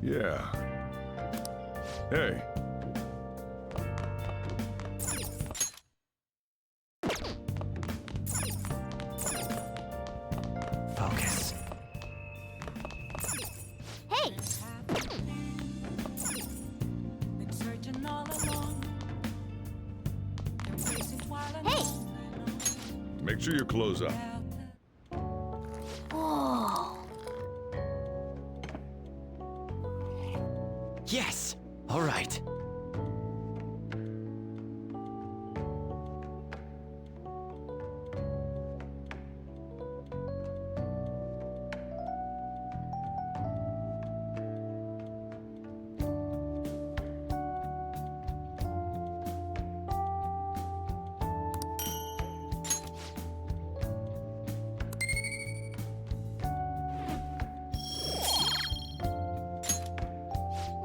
Yeah. Hey. Focus. Hey! Hey! Make sure you close up. Whoa! Yes! All right.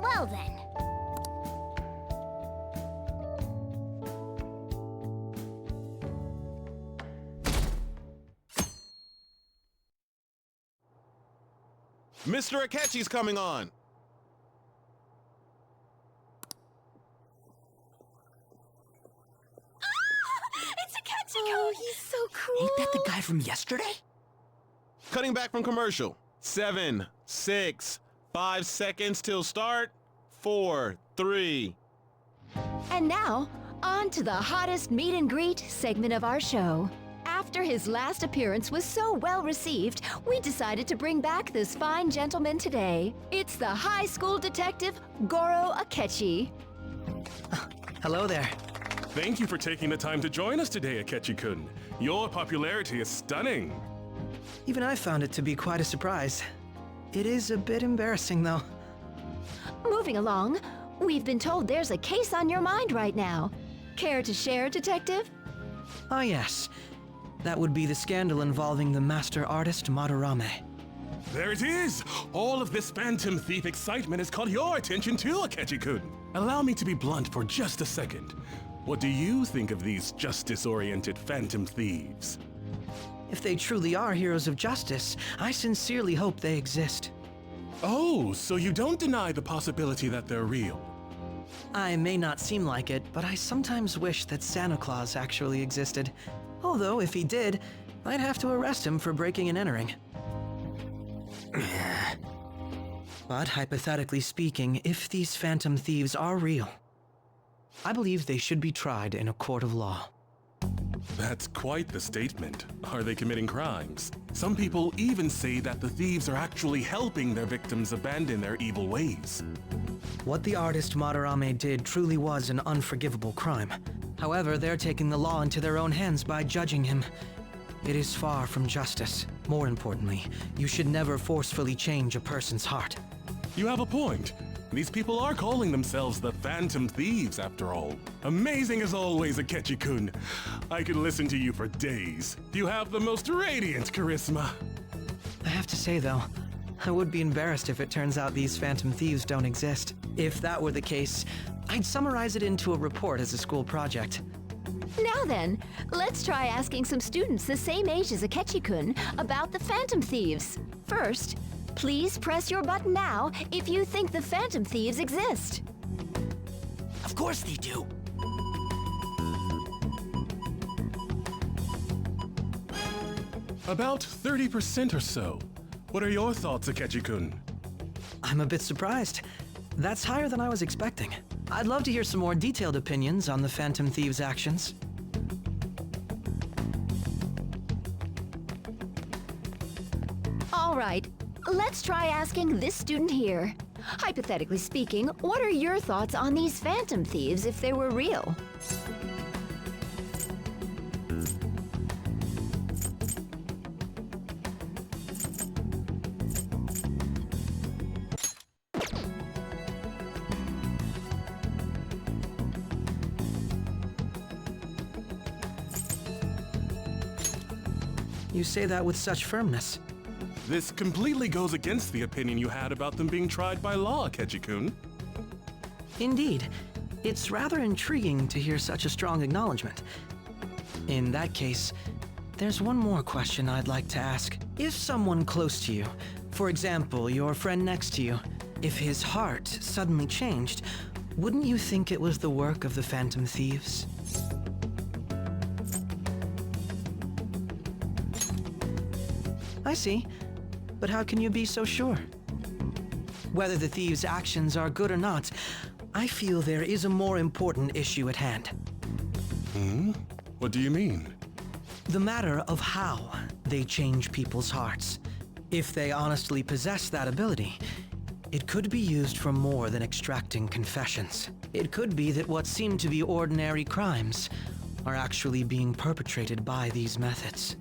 Well then. Mr. Akechi's coming on! It's a catchy Oh, he's so cool! Ain't that the guy from yesterday? Cutting back from commercial. 7, 6, 5 seconds till start. 4, 3. And now, on to the hottest meet and greet segment of our show. After his last appearance was so well received, we decided to bring back this fine gentleman today. It's the high school detective, Goro Akechi. Hello there. Thank you for taking the time to join us today, Akechi-kun. Your popularity is stunning. Even I found it to be quite a surprise. It is a bit embarrassing, though. Moving along, we've been told there's a case on your mind right now. Care to share, Detective? Ah, yes. That would be the scandal involving the master artist Madarame. There it is! All of this Phantom Thief excitement has caught your attention too, Akechi-kun. Allow me to be blunt for just a second. What do you think of these justice-oriented Phantom Thieves? If they truly are heroes of justice, I sincerely hope they exist. Oh, so you don't deny the possibility that they're real? I may not seem like it, but I sometimes wish that Santa Claus actually existed. Although, if he did, I'd have to arrest him for breaking and entering. But hypothetically speaking, if these Phantom Thieves are real, I believe they should be tried in a court of law. That's quite the statement. Are they committing crimes? Some people even say that the thieves are actually helping their victims abandon their evil ways. What the artist Madarame did truly was an unforgivable crime. However, they're taking the law into their own hands by judging him. It is far from justice. More importantly, you should never forcefully change a person's heart. You have a point. These people are calling themselves the Phantom Thieves, after all. Amazing as always, Akechi-kun. I could listen to you for days. You have the most radiant charisma. I have to say, though, I would be embarrassed if it turns out these Phantom Thieves don't exist. If that were the case, I'd summarize it into a report as a school project. Now then, let's try asking some students the same age as Akechi-kun about the Phantom Thieves. First, please press your button now if you think the Phantom Thieves exist. Of course they do. About 30% or so. What are your thoughts, Akechi-kun? I'm a bit surprised. That's higher than I was expecting. I'd love to hear some more detailed opinions on the Phantom Thieves' actions. All right, let's try asking this student here. Hypothetically speaking, what are your thoughts on these Phantom Thieves if they were real? You say that with such firmness. This completely goes against the opinion you had about them being tried by law, Akechi-kun. Indeed. It's rather intriguing to hear such a strong acknowledgement. In that case, there's one more question I'd like to ask. If someone close to you, for example, your friend next to you, If his heart suddenly changed, wouldn't you think it was the work of the Phantom Thieves? I see. But how can you be so sure? Whether the thieves' actions are good or not, I feel there is a more important issue at hand. What do you mean? The matter of how they change people's hearts. If they honestly possess that ability, it could be used for more than extracting confessions. It could be that what seem to be ordinary crimes are actually being perpetrated by these methods.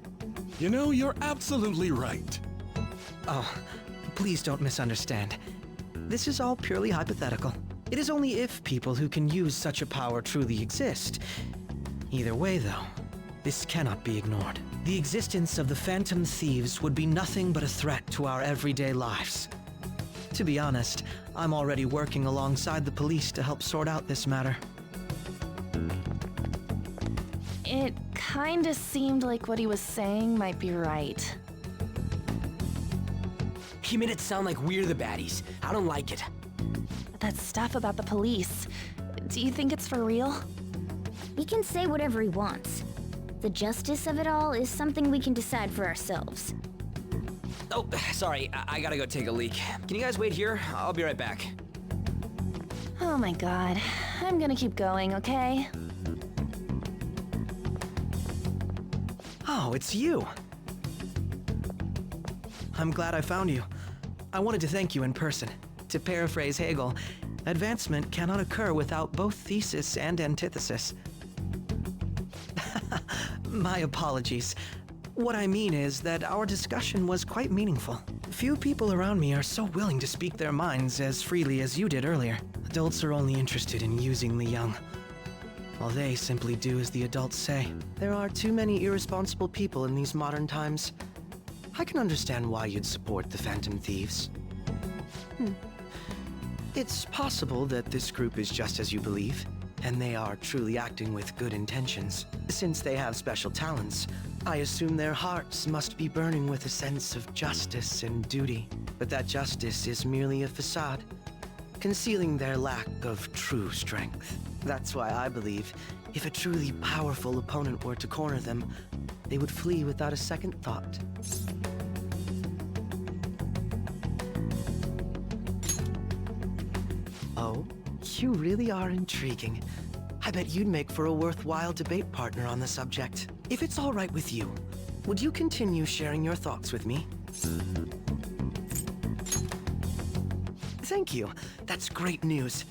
You know, you're absolutely right. Oh, please don't misunderstand. This is all purely hypothetical. It is only if people who can use such a power truly exist. Either way, though, this cannot be ignored. The existence of the Phantom Thieves would be nothing but a threat to our everyday lives. To be honest, I'm already working alongside the police to help sort out this matter. It kinda seemed like what he was saying might be right. He made it sound like we're the baddies. I don't like it. That stuff about the police, do you think it's for real? He can say whatever he wants. The justice of it all is something we can decide for ourselves. Oh, sorry, I gotta go take a leak. Can you guys wait here? I'll be right back. Oh my god. I'm gonna keep going, okay? Oh, it's you. I'm glad I found you. I wanted to thank you in person. To paraphrase Hegel, advancement cannot occur without both thesis and antithesis. My apologies. What I mean is that our discussion was quite meaningful. Few people around me are so willing to speak their minds as freely as you did earlier. Adults are only interested in using the young, while they simply do as the adults say. There are too many irresponsible people in these modern times. I can understand why you'd support the Phantom Thieves. It's possible that this group is just as you believe, and they are truly acting with good intentions. Since they have special talents, I assume their hearts must be burning with a sense of justice and duty. But that justice is merely a facade, concealing their lack of true strength. That's why I believe if a truly powerful opponent were to corner them, they would flee without a second thought. Oh, you really are intriguing. I bet you'd make for a worthwhile debate partner on the subject. If it's all right with you, would you continue sharing your thoughts with me? Thank you. That's great news.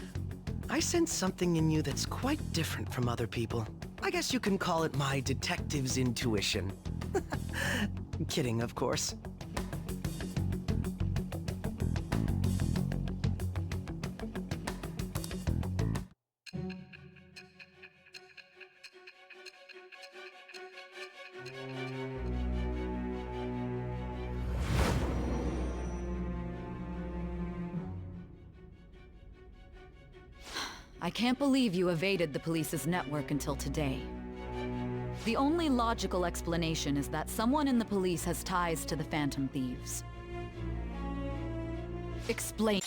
I sense something in you that's quite different from other people. I guess you can call it my detective's intuition. Kidding, of course. I can't believe you evaded the police's network until today. The only logical explanation is that someone in the police has ties to the Phantom Thieves. Explain.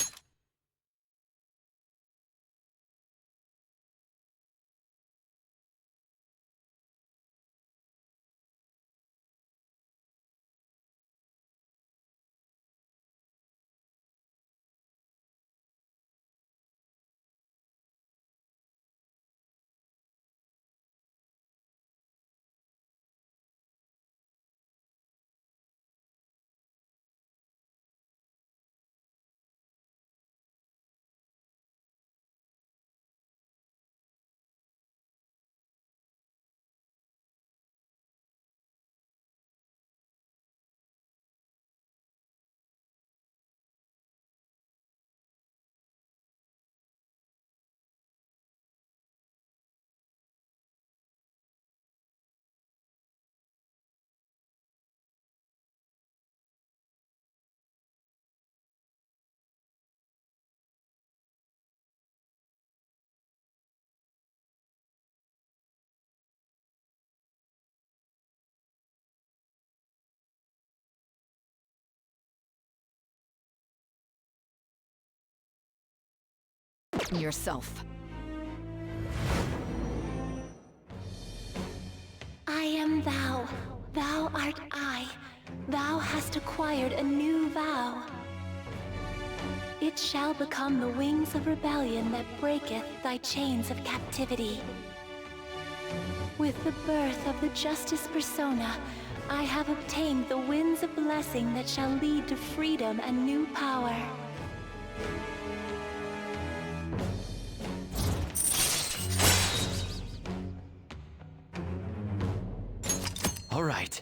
threaten yourself. I am thou. Thou art I. Thou hast acquired a new vow. It shall become the wings of rebellion that breaketh thy chains of captivity. With the birth of the Justice persona, I have obtained the winds of blessing that shall lead to freedom and new power. All right.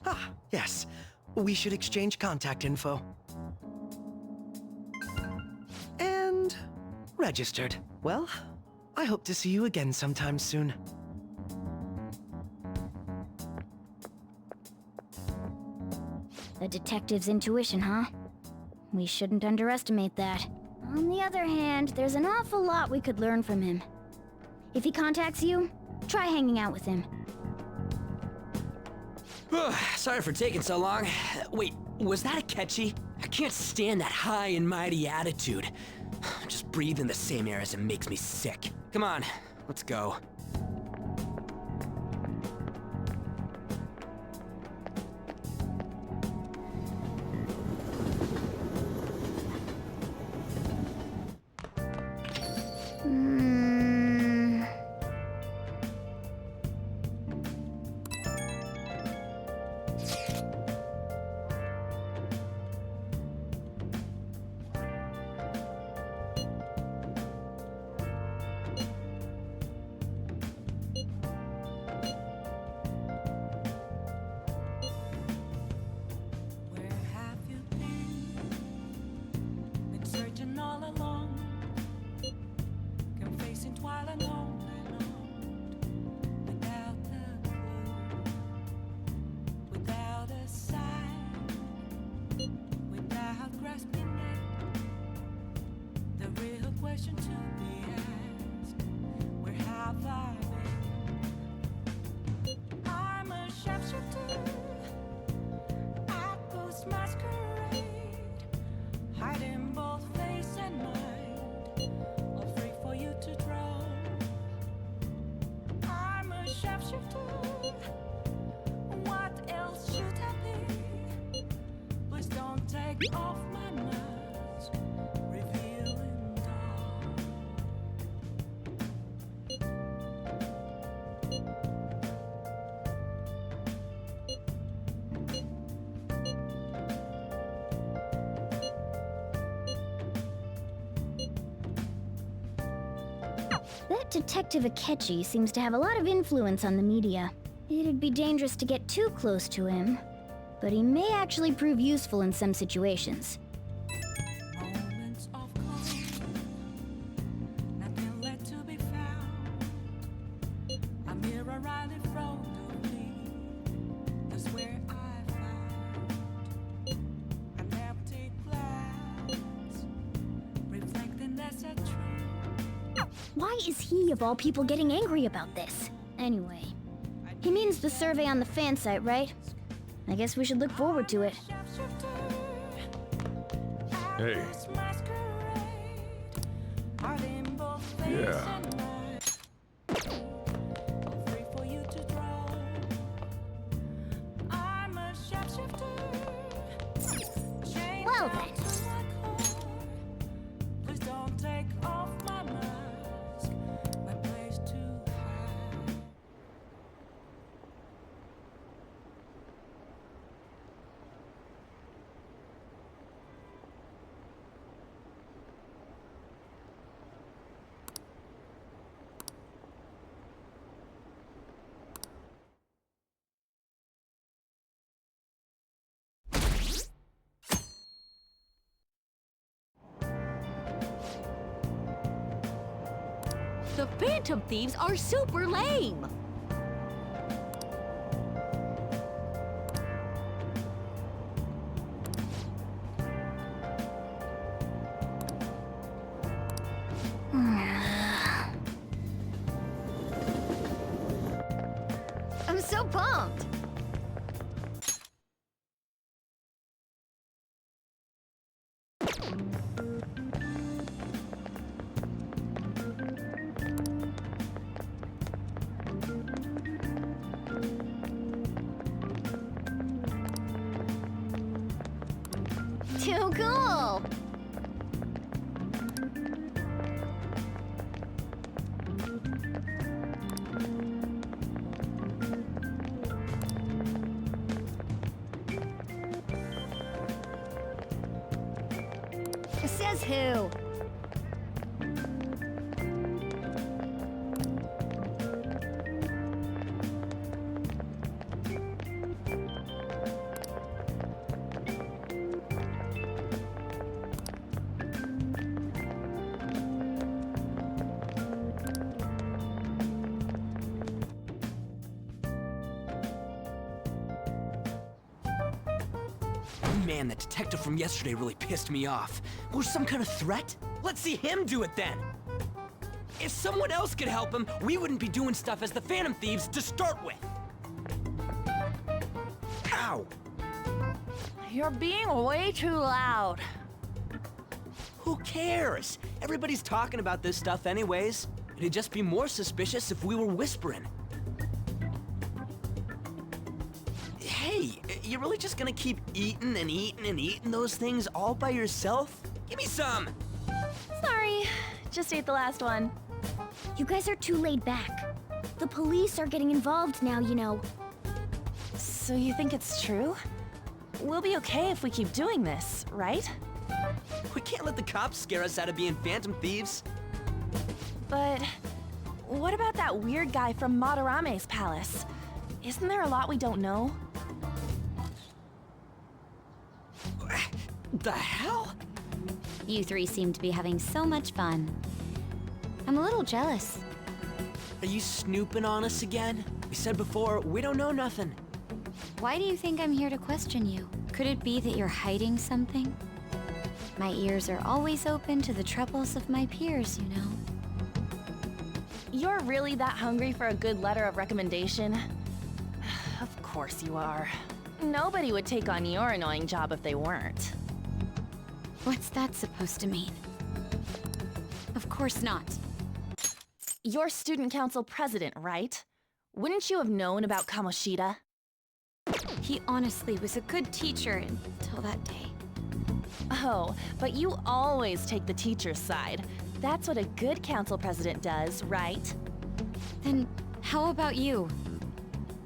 Ah, yes. We should exchange contact info. And registered. Well, I hope to see you again sometime soon. A detective's intuition, huh? We shouldn't underestimate that. On the other hand, there's an awful lot we could learn from him. If he contacts you, try hanging out with him. Sorry for taking so long. Wait, was that a catchy? I can't stand that high and mighty attitude. Just breathing the same air as him makes me sick. Come on, let's go. That Detective Akechi seems to have a lot of influence on the media. It'd be dangerous to get too close to him, but he may actually prove useful in some situations. Why is he, of all people, getting angry about this? Anyway, he means the survey on the fan site, right? I guess we should look forward to it. Hey. Yeah. Well then. The Phantom Thieves are super lame! I'm so pumped! Says who? Man, that detective from yesterday really pissed me off. Was some kind of threat? Let's see him do it then! If someone else could help him, we wouldn't be doing stuff as the Phantom Thieves to start with! Ow! You're being way too loud. Who cares? Everybody's talking about this stuff anyways. It'd just be more suspicious if we were whispering. Hey, you really just gonna keep eating and eating and eating those things all by yourself? Give me some! Sorry, just ate the last one. You guys are too laid back. The police are getting involved now, you know. So you think it's true? We'll be okay if we keep doing this, right? We can't let the cops scare us out of being Phantom Thieves. But what about that weird guy from Madarame's palace? Isn't there a lot we don't know? The hell? You three seem to be having so much fun. I'm a little jealous. Are you snooping on us again? We said before, we don't know nothing. Why do you think I'm here to question you? Could it be that you're hiding something? My ears are always open to the troubles of my peers, you know. You're really that hungry for a good letter of recommendation? Of course you are. Nobody would take on your annoying job if they weren't. What's that supposed to mean? Of course not. You're student council president, right? Wouldn't you have known about Kamoshida? He honestly was a good teacher until that day. Oh, but you always take the teacher's side. That's what a good council president does, right? Then how about you?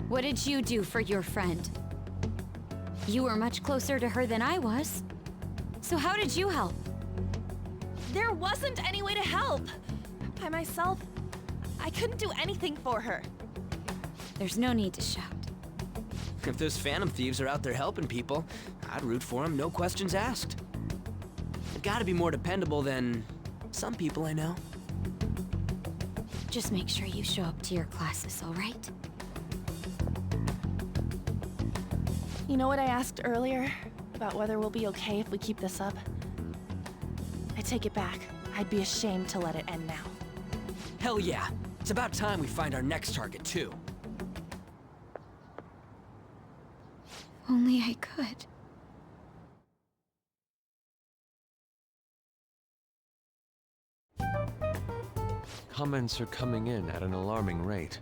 What did you do for your friend? You were much closer to her than I was. So how did you help? There wasn't any way to help. By myself, I couldn't do anything for her. There's no need to shout. If those Phantom Thieves are out there helping people, I'd root for them, no questions asked. They've gotta be more dependable than some people I know. Just make sure you show up to your classes, all right? You know what I asked earlier? About whether we'll be okay if we keep this up? I take it back. I'd be ashamed to let it end now. Hell yeah. It's about time we find our next target, too. Only I could. Comments are coming in at an alarming rate.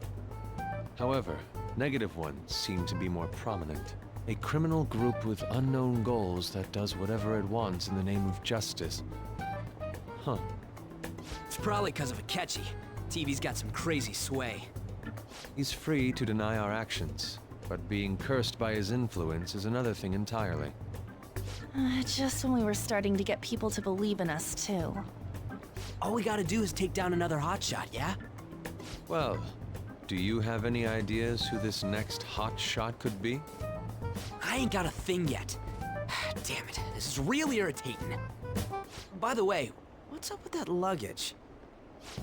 However, negative ones seem to be more prominent. A criminal group with unknown goals that does whatever it wants in the name of justice. Huh. It's probably because of Akechi. TV's got some crazy sway. He's free to deny our actions, but being cursed by his influence is another thing entirely. Just when we were starting to get people to believe in us, too. All we gotta do is take down another hotshot, yeah? Well, do you have any ideas who this next hotshot could be? I ain't got a thing yet. Damn it, this is really irritating. By the way, what's up with that luggage?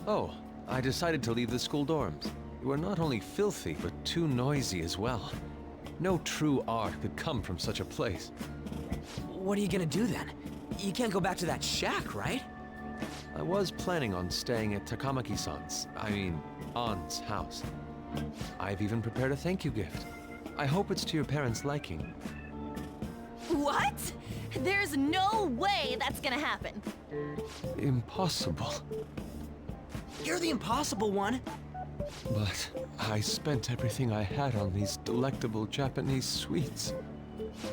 Oh, I decided to leave the school dorms. You are not only filthy, but too noisy as well. No true art could come from such a place. What are you gonna do then? You can't go back to that shack, right? I was planning on staying at Takamaki-san's, aunt's house. I've even prepared a thank you gift. I hope it's to your parents' liking. What? There's no way that's gonna happen. Impossible. You're the impossible one. But I spent everything I had on these delectable Japanese sweets.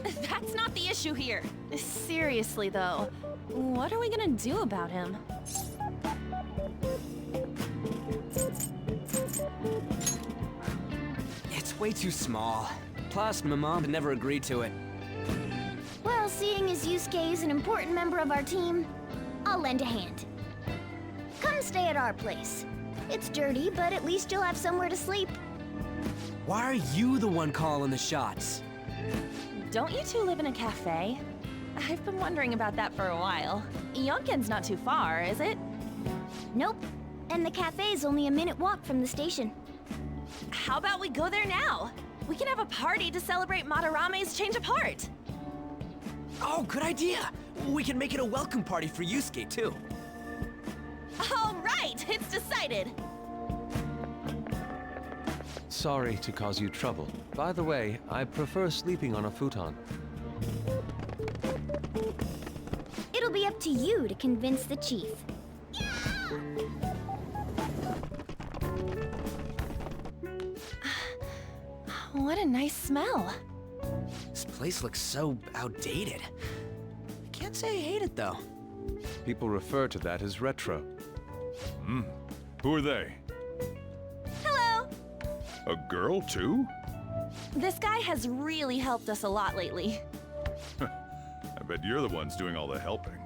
That's not the issue here. Seriously, though, what are we gonna do about him? It's way too small. Plus, my mom had never agreed to it. Well, seeing as Yusuke is an important member of our team, I'll lend a hand. Come stay at our place. It's dirty, but at least you'll have somewhere to sleep. Why are you the one calling the shots? Don't you two live in a cafe? I've been wondering about that for a while. Yonken's not too far, is it? Nope. And the cafe's only a minute walk from the station. How about we go there now? We can have a party to celebrate Madarame's change of heart. Oh, good idea! We can make it a welcome party for Yusuke, too. All right, it's decided. Sorry to cause you trouble. By the way, I prefer sleeping on a futon. It'll be up to you to convince the chief. What a nice smell. This place looks so outdated. I can't say I hate it, though. People refer to that as retro. Who are they? Hello. A girl, too? This guy has really helped us a lot lately. I bet you're the ones doing all the helping.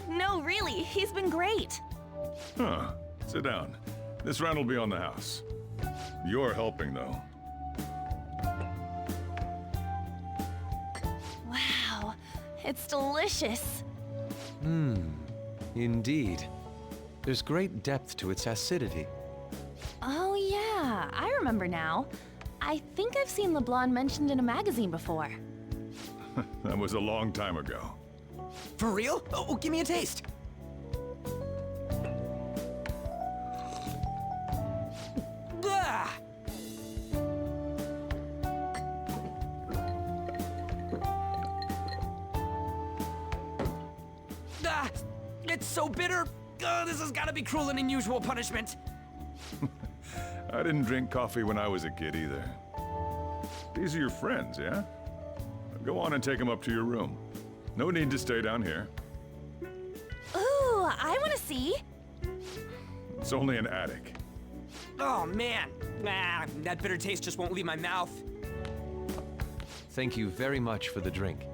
No, really, he's been great. Huh. Sit down. This round will be on the house. You're helping, though. Wow, it's delicious. Indeed. There's great depth to its acidity. Oh yeah, I remember now. I think I've seen LeBlanc mentioned in a magazine before. That was a long time ago. For real? Oh, give me a taste. Blah! Ah, it's so bitter. This has got to be cruel and unusual punishment. I didn't drink coffee when I was a kid either. These are your friends, yeah? Go on and take them up to your room. No need to stay down here. Ooh, I want to see. It's only an attic. Oh, man. That bitter taste just won't leave my mouth. Thank you very much for the drink.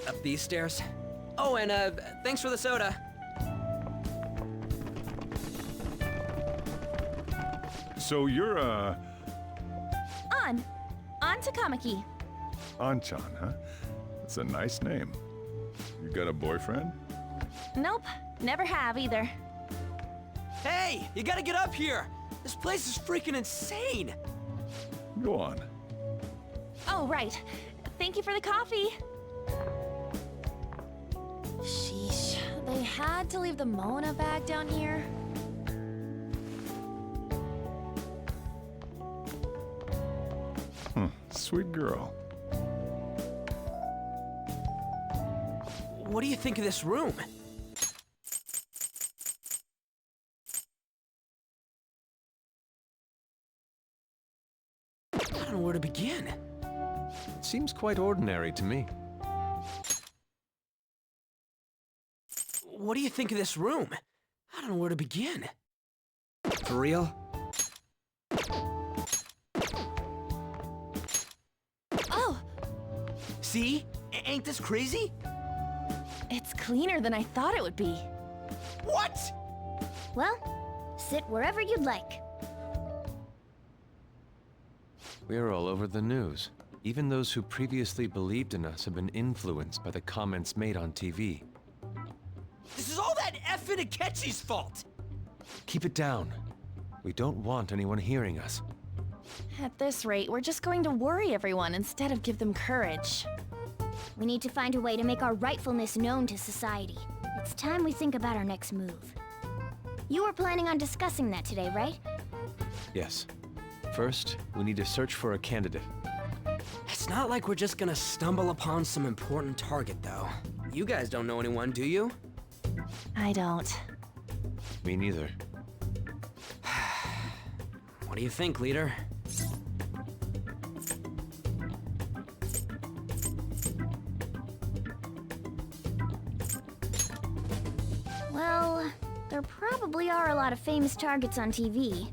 Up these stairs. Oh, and thanks for the soda. So you're, On to Kamaki. Anchan, huh? That's a nice name. You got a boyfriend? Nope, never have either. Hey, you gotta get up here. This place is freaking insane. Go on. Oh, right. Thank you for the coffee. Sheesh, they had to leave the Mona bag down here. Sweet girl. What do you think of this room? I don't know where to begin. It seems quite ordinary to me. What do you think of this room? I don't know where to begin. For real? Oh, See? Ain't this crazy? it's cleaner than I thought it would be. What? Well, sit wherever you'd like. We're all over the news. Even those who previously believed in us have been influenced by the comments made on TV. This is all that effing Akechi's fault! Keep it down. We don't want anyone hearing us. At this rate, we're just going to worry everyone instead of give them courage. We need to find a way to make our rightfulness known to society. It's time we think about our next move. You were planning on discussing that today, right? Yes. First, we need to search for a candidate. It's not like we're just gonna stumble upon some important target, though. You guys don't know anyone, do you? I don't. Me neither. What do you think, leader? Well, there probably are a lot of famous targets on TV.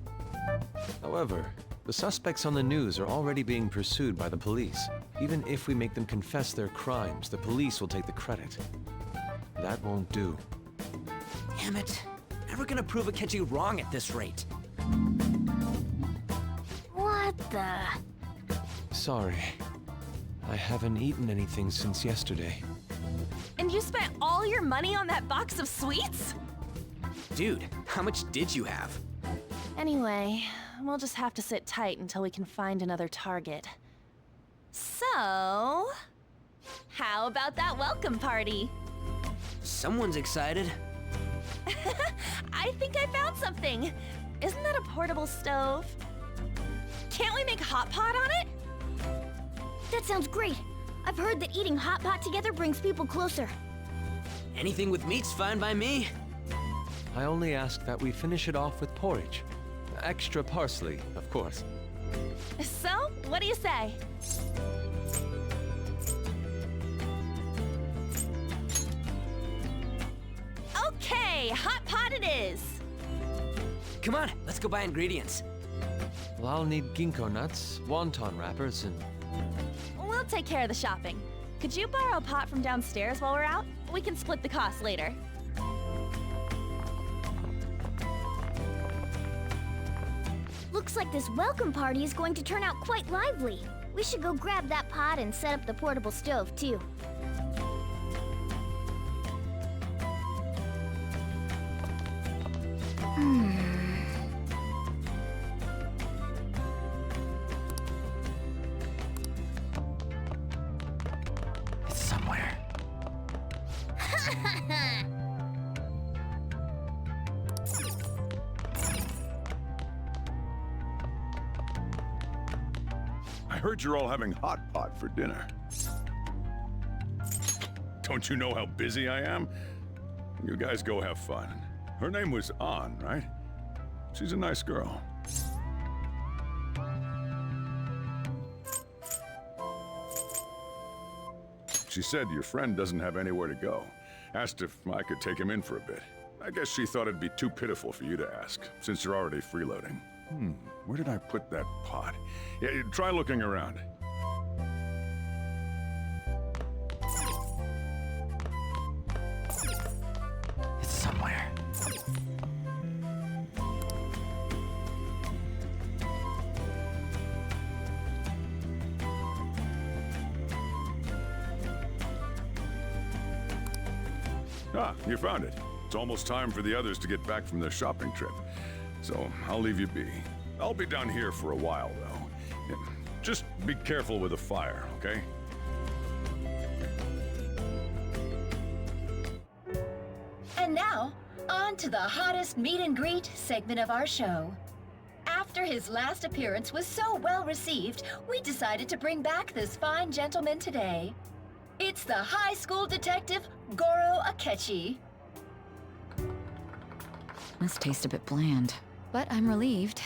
However, the suspects on the news are already being pursued by the police. Even if we make them confess their crimes, the police will take the credit. That won't do. Damn it. Never gonna prove Akechi wrong at this rate. What the? Sorry. I haven't eaten anything since yesterday. And you spent all your money on that box of sweets? Dude, how much did you have? Anyway, we'll just have to sit tight until we can find another target. So, how about that welcome party? Someone's excited. I think I found something. Isn't that a portable stove? Can't we make hot pot on it? That sounds great. I've heard that eating hot pot together brings people closer. Anything with meat's fine by me. I only ask that we finish it off with porridge. Extra parsley, of course. So, what do you say? Okay, hot pot it is. Come on, let's go buy ingredients. Well, I'll need ginkgo nuts, wonton wrappers, and... We'll take care of the shopping. Could you borrow a pot from downstairs while we're out? We can split the cost later. Looks like this welcome party is going to turn out quite lively. We should go grab that pot and set up the portable stove, too. It's somewhere. I heard you're all having hot pot for dinner. Don't you know how busy I am? You guys go have fun. Her name was An, right? She's a nice girl. She said your friend doesn't have anywhere to go. Asked if I could take him in for a bit. I guess she thought it'd be too pitiful for you to ask, since you're already freeloading. Where did I put that pot? Yeah, try looking around. It's somewhere. Ah, you found it. It's almost time for the others to get back from their shopping trip. So I'll leave you be. I'll be down here for a while, though. Yeah, just be careful with the fire, okay? And now, on to the hottest meet and greet segment of our show. After his last appearance was so well received, we decided to bring back this fine gentleman today. It's the high school detective, Goro Akechi. This tastes a bit bland. But I'm relieved.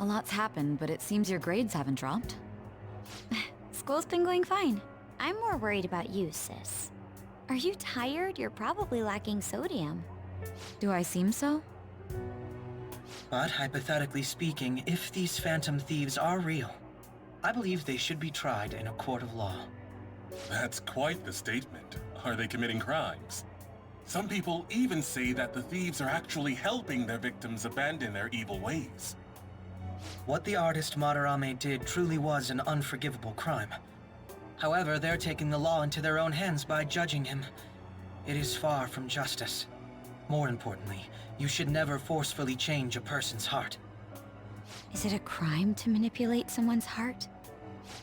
A lot's happened, but it seems your grades haven't dropped. School's been going fine. I'm more worried about you, sis. Are you tired? You're probably lacking sodium. Do I seem so? But hypothetically speaking, if these phantom thieves are real, I believe they should be tried in a court of law. That's quite the statement. Are they committing crimes? Some people even say that the thieves are actually helping their victims abandon their evil ways. What the artist Madarame did truly was an unforgivable crime. However, they're taking the law into their own hands by judging him. It is far from justice. More importantly, you should never forcefully change a person's heart. Is it a crime to manipulate someone's heart?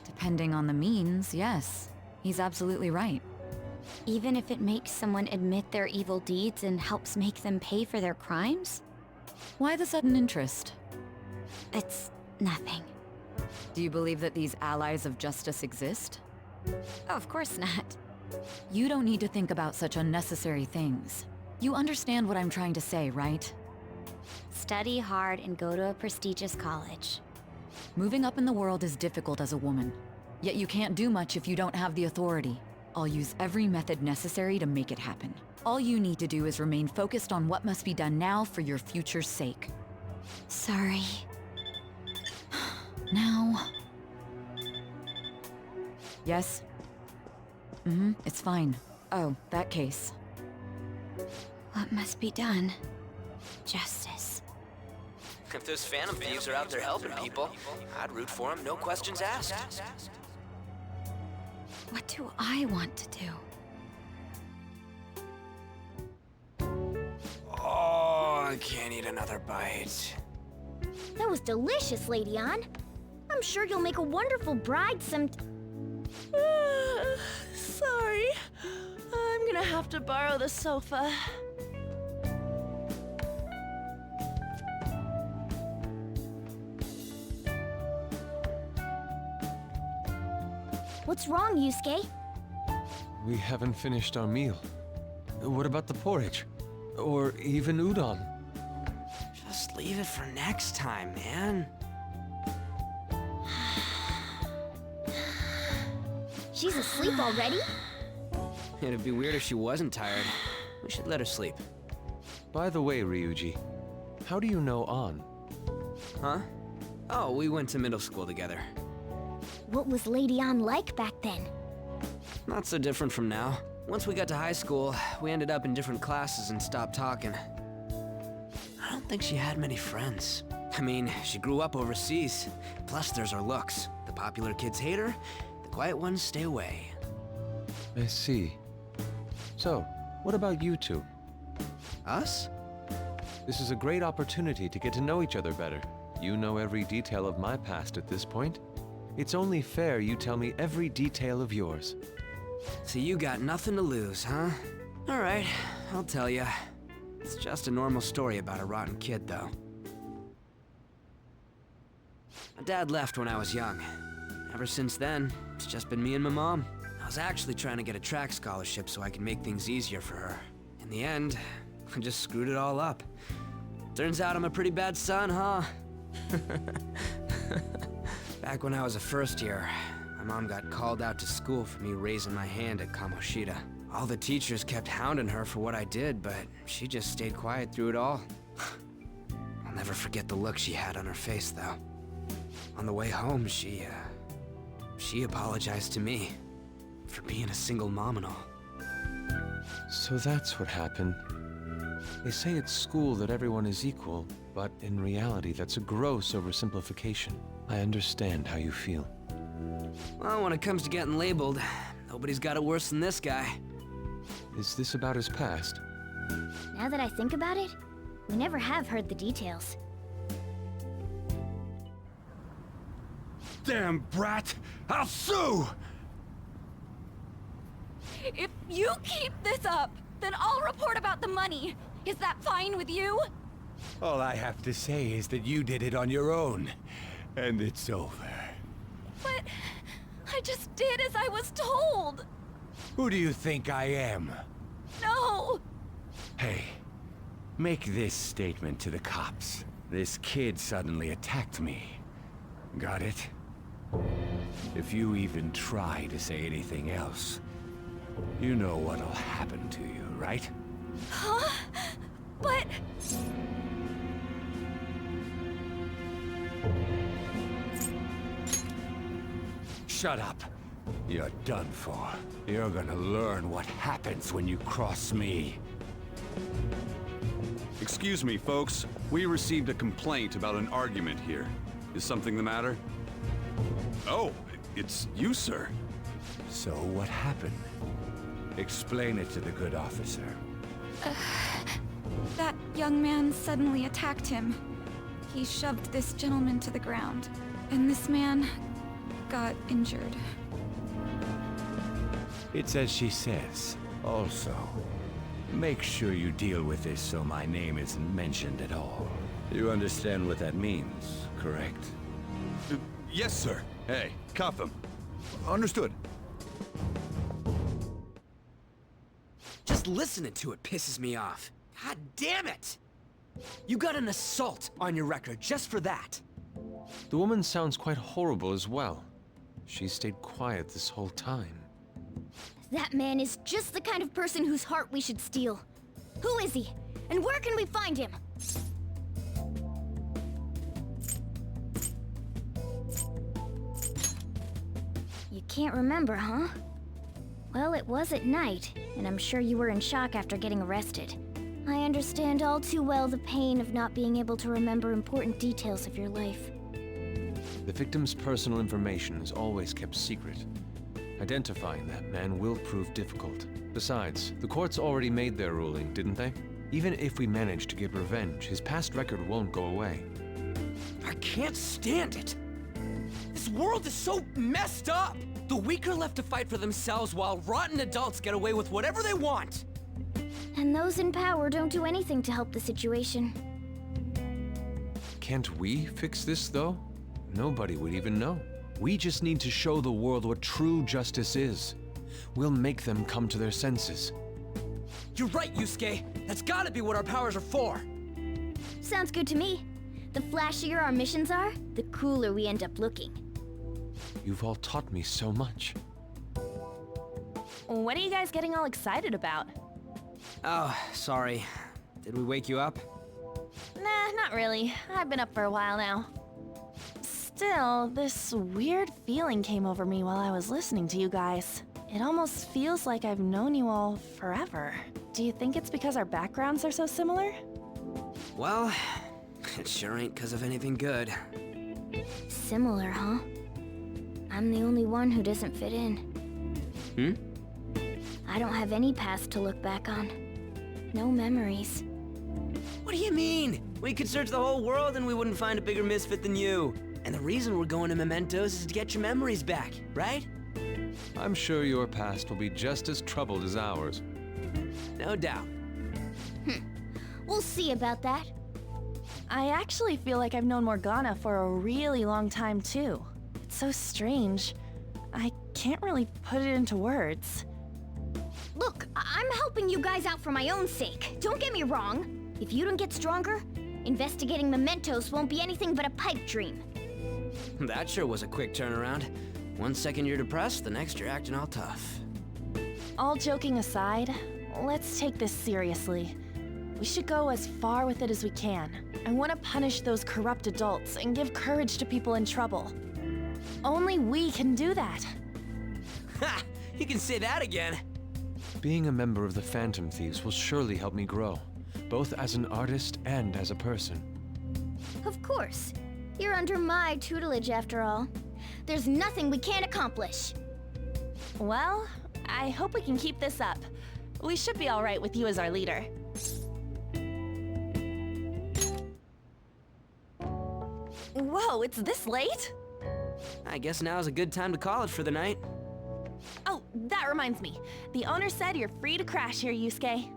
Depending on the means, yes. He's absolutely right. Even if it makes someone admit their evil deeds and helps make them pay for their crimes? Why the sudden interest? It's nothing. Do you believe that these allies of justice exist? Of course not. You don't need to think about such unnecessary things. You understand what I'm trying to say, right? Study hard and go to a prestigious college. Moving up in the world is difficult as a woman. Yet you can't do much if you don't have the authority. I'll use every method necessary to make it happen. All you need to do is remain focused on what must be done now for your future's sake. Sorry. Now... Yes? It's fine. Oh, that case. What must be done? Justice. If those phantom thieves are out there helping people, I'd root for them, no questions asked. What do I want to do? Oh, I can't eat another bite. That was delicious, Lady Ann. I'm sure you'll make a wonderful bride Sorry. I'm gonna have to borrow the sofa. What's wrong, Yusuke? We haven't finished our meal. What about the porridge? Or even udon? Just leave it for next time, man. She's asleep already? It'd be weird if she wasn't tired. We should let her sleep. By the way, Ryuji, how do you know An? Huh? Oh, we went to middle school together. What was Lady Ann like back then? Not so different from now. Once we got to high school, we ended up in different classes and stopped talking. I don't think she had many friends. I mean, she grew up overseas. Plus, there's her looks. The popular kids hate her, the quiet ones stay away. I see. So, what about you two? Us? This is a great opportunity to get to know each other better. You know every detail of my past at this point. It's only fair you tell me every detail of yours. So you got nothing to lose, huh? All right, I'll tell you. It's just a normal story about a rotten kid, though. My dad left when I was young. Ever since then, it's just been me and my mom. I was actually trying to get a track scholarship so I could make things easier for her. In the end, I just screwed it all up. Turns out I'm a pretty bad son, huh? Back when I was a first year, my mom got called out to school for me raising my hand at Kamoshida. All the teachers kept hounding her for what I did, but she just stayed quiet through it all. I'll never forget the look she had on her face, though. On the way home, she apologized to me for being a single mom and all. So that's what happened. They say at school that everyone is equal, but in reality that's a gross oversimplification. I understand how you feel. Well, when it comes to getting labeled, nobody's got it worse than this guy. Is this about his past? Now that I think about it, we never have heard the details. Damn brat! I'll sue! If you keep this up, then I'll report about the money. Is that fine with you? All I have to say is that you did it on your own, and it's over. But I just did as I was told. Who do you think I am? No! Hey, make this statement to the cops. This kid suddenly attacked me. Got it? If you even try to say anything else, you know what'll happen to you, right? Huh? But... Shut up. You're done for. You're gonna learn what happens when you cross me. Excuse me, folks. We received a complaint about an argument here. Is something the matter? Oh, it's you, sir. So what happened? Explain it to the good officer. That young man suddenly attacked him. He shoved this gentleman to the ground, and this man got injured. It's as she says. Also, make sure you deal with this so my name isn't mentioned at all. You understand what that means, correct? Yes, sir. Hey, cuff him. Understood. Just listening to it pisses me off. God damn it! You got an assault on your record just for that. The woman sounds quite horrible as well. She stayed quiet this whole time. That man is just the kind of person whose heart we should steal. Who is he? And where can we find him? You can't remember, huh? Well, it was at night, and I'm sure you were in shock after getting arrested. I understand all too well the pain of not being able to remember important details of your life. The victim's personal information is always kept secret. Identifying that man will prove difficult. Besides, the courts already made their ruling, didn't they? Even if we manage to get revenge, his past record won't go away. I can't stand it! This world is so messed up! The weak are left to fight for themselves while rotten adults get away with whatever they want! And those in power don't do anything to help the situation. Can't we fix this, though? Nobody would even know. We just need to show the world what true justice is. We'll make them come to their senses. You're right, Yusuke! That's gotta be what our powers are for! Sounds good to me. The flashier our missions are, the cooler we end up looking. You've all taught me so much. What are you guys getting all excited about? Oh, sorry. Did we wake you up? Nah, not really. I've been up for a while now. Still, this weird feeling came over me while I was listening to you guys. It almost feels like I've known you all forever. Do you think it's because our backgrounds are so similar? Well, it sure ain't 'cause of anything good. Similar, huh? I'm the only one who doesn't fit in. I don't have any past to look back on. No memories. What do you mean? We could search the whole world and we wouldn't find a bigger misfit than you. And the reason we're going to Mementos is to get your memories back, right? I'm sure your past will be just as troubled as ours. No doubt. We'll see about that. I actually feel like I've known Morgana for a really long time, too. It's so strange. I can't really put it into words. Look, I'm helping you guys out for my own sake. Don't get me wrong. If you don't get stronger, investigating mementos won't be anything but a pipe dream. That sure was a quick turnaround. 1 second you're depressed, the next you're acting all tough. All joking aside, let's take this seriously. We should go as far with it as we can. I want to punish those corrupt adults and give courage to people in trouble. Only we can do that. Ha! You can say that again! Being a member of the Phantom Thieves will surely help me grow, both as an artist and as a person. Of course. You're under my tutelage after all. There's nothing we can't accomplish. Well, I hope we can keep this up. We should be all right with you as our leader. Whoa, it's this late? I guess now's a good time to call it for the night. Oh, that reminds me. The owner said you're free to crash here, Yusuke.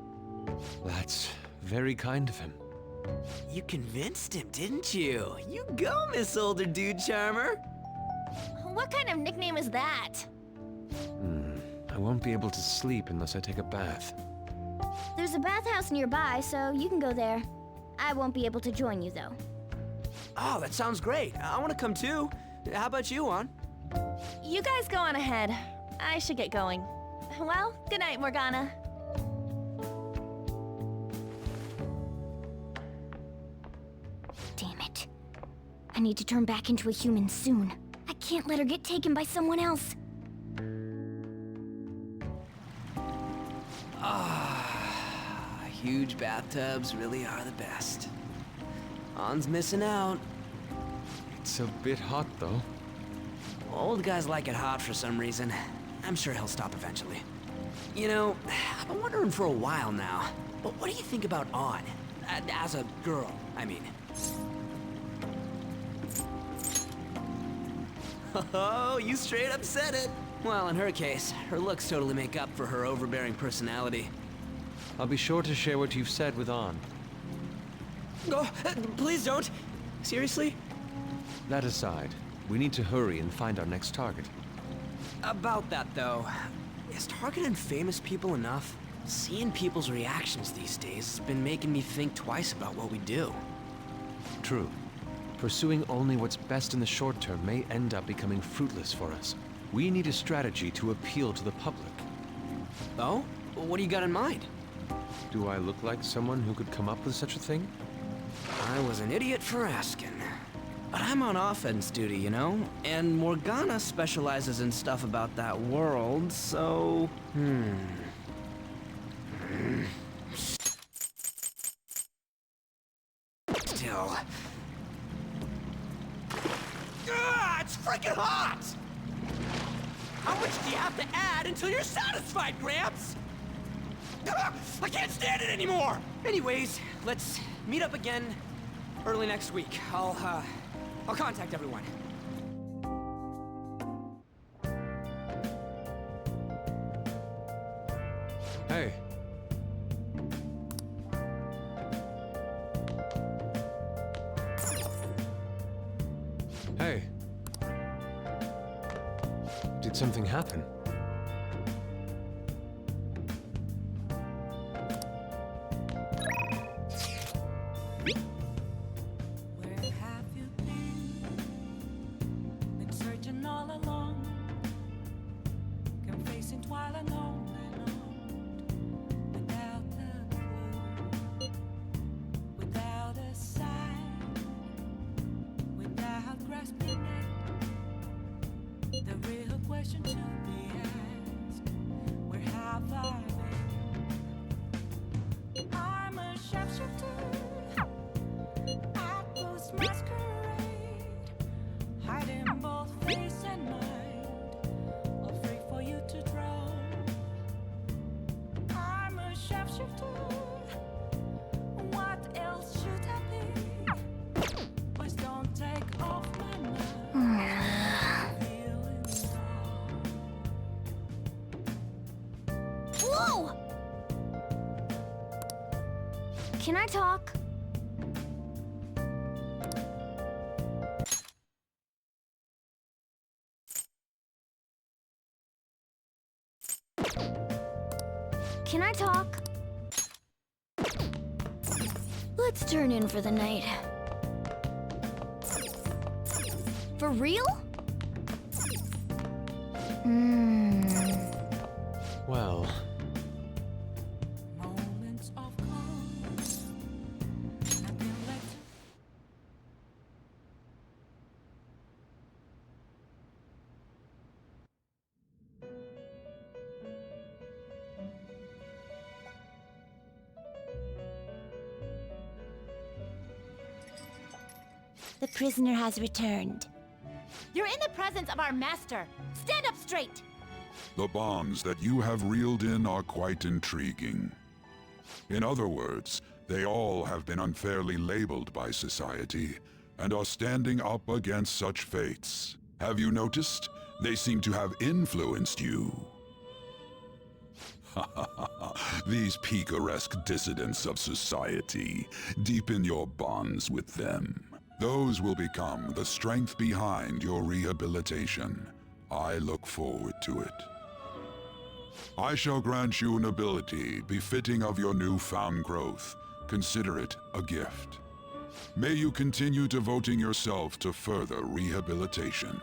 That's very kind of him. You convinced him, didn't you? You go, Miss Older Dude Charmer. What kind of nickname is that? I won't be able to sleep unless I take a bath. There's a bathhouse nearby, so you can go there. I won't be able to join you, though. Oh, that sounds great. I want to come too. How about you, Juan? You guys go on ahead. I should get going. Well, good night, Morgana. Damn it. I need to turn back into a human soon. I can't let her get taken by someone else. Huge bathtubs really are the best. Juan's missing out. It's a bit hot, though. Old guys like it hot for some reason. I'm sure he'll stop eventually. You know, I've been wondering for a while now, but what do you think about On? As a girl, I mean. Oh, you straight up said it. Well, in her case, her looks totally make up for her overbearing personality. I'll be sure to share what you've said with On. Oh, please don't. Seriously? That aside, we need to hurry and find our next target. About that, though, is targeting famous people enough? Seeing people's reactions these days has been making me think twice about what we do. True. Pursuing only what's best in the short term may end up becoming fruitless for us. We need a strategy to appeal to the public. Oh? What do you got in mind? Do I look like someone who could come up with such a thing? I was an idiot for asking. But I'm on offense duty, you know? And Morgana specializes in stuff about that world, so... freaking hot! How much do you have to add until you're satisfied, Gramps? I can't stand it anymore! Anyways, let's meet up again early next week. I'll contact everyone. Hey. Hey. Did something happen? Whoa! Can I talk? Can I talk? Let's turn in for the night. For real? Well... The prisoner has returned. You're in the presence of our master. Stand up straight! The bonds that you have reeled in are quite intriguing. In other words, they all have been unfairly labeled by society, and are standing up against such fates. Have you noticed? They seem to have influenced you. These picaresque dissidents of society, deepen your bonds with them. Those will become the strength behind your rehabilitation. I look forward to it. I shall grant you an ability befitting of your newfound growth. Consider it a gift. May you continue devoting yourself to further rehabilitation.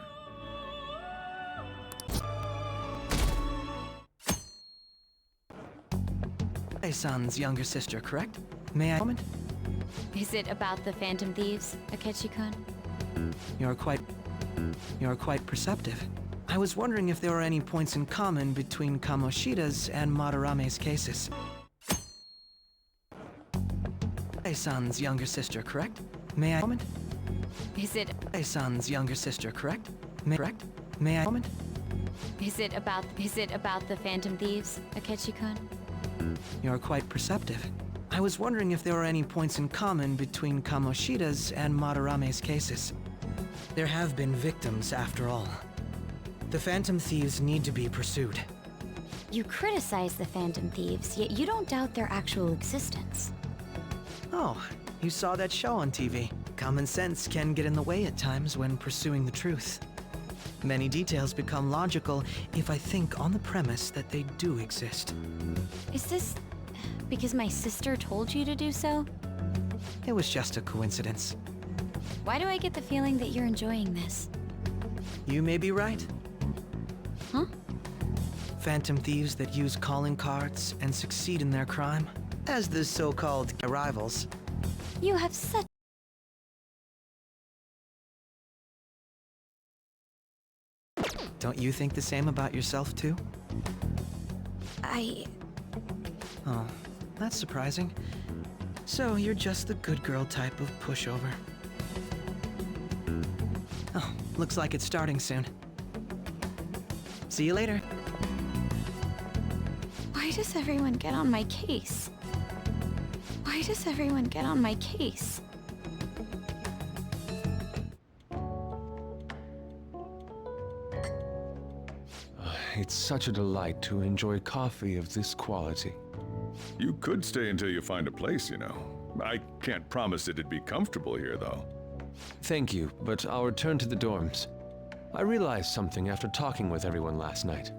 Son's younger sister, correct? May I comment? Is it about the Phantom Thieves, Akechi-kun? You're quite perceptive. I was wondering if there were any points in common between Kamoshida's and Madarame's cases. Son's younger sister, correct? May I comment? Is it... Son's younger sister, correct? May I comment? Is it about the Phantom Thieves, Akechi-kun? You're quite perceptive. I was wondering if there were any points in common between Kamoshida's and Madarame's cases. There have been victims, after all. The Phantom Thieves need to be pursued. You criticize the Phantom Thieves, yet you don't doubt their actual existence. Oh, you saw that show on TV. Common sense can get in the way at times when pursuing the truth. Many details become logical if I think on the premise that they do exist. Is this because my sister told you to do so? It was just a coincidence. Why do I get the feeling that you're enjoying this? You may be right. Huh? Phantom thieves that use calling cards and succeed in their crime, as the so-called rivals. You have such... Don't you think the same about yourself, too? Oh, that's surprising. So, you're just the good girl type of pushover. Oh, Looks like it's starting soon. See you later. Why does everyone get on my case? Why does everyone get on my case? It's such a delight to enjoy coffee of this quality. You could stay until you find a place, you know. I can't promise it'd be comfortable here, though. Thank you, but I'll return to the dorms. I realized something after talking with everyone last night.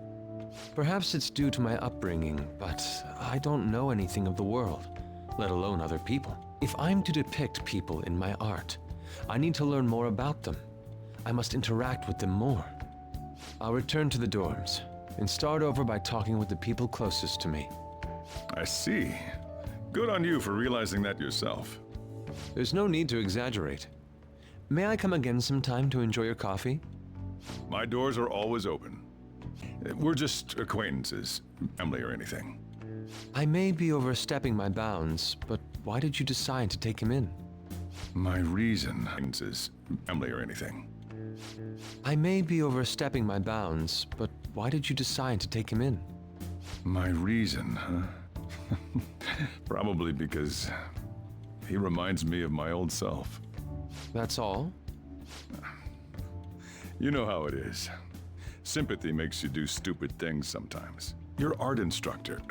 Perhaps it's due to my upbringing, but I don't know anything of the world, let alone other people. If I'm to depict people in my art, I need to learn more about them. I must interact with them more. I'll return to the dorms and start over by talking with the people closest to me. I see. Good on you for realizing that yourself. There's no need to exaggerate. May I come again sometime to enjoy your coffee? My doors are always open. We're just acquaintances, family or anything. I may be overstepping my bounds, but why did you decide to take him in? My reason is family or anything. I may be overstepping my bounds, but why did you decide to take him in? My reason, huh? Probably because he reminds me of my old self. That's all? You know how it is. Sympathy makes you do stupid things sometimes. Your art instructor,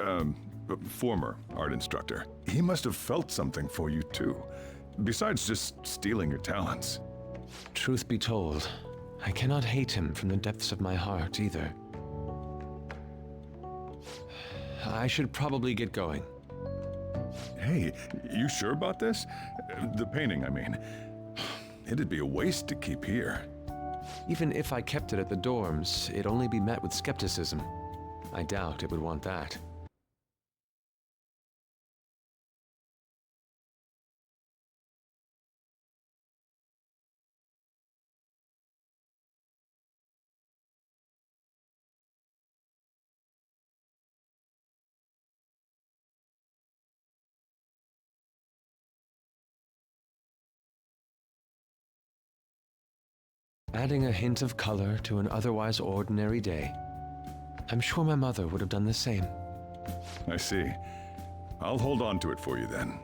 former art instructor, he must have felt something for you too, besides just stealing your talents. Truth be told, I cannot hate him from the depths of my heart either. I should probably get going. Hey, you sure about this? The painting, I mean. It'd be a waste to keep here. Even if I kept it at the dorms, it'd only be met with skepticism. I doubt it would want that. Adding a hint of color to an otherwise ordinary day. I'm sure my mother would have done the same. I see. I'll hold on to it for you then.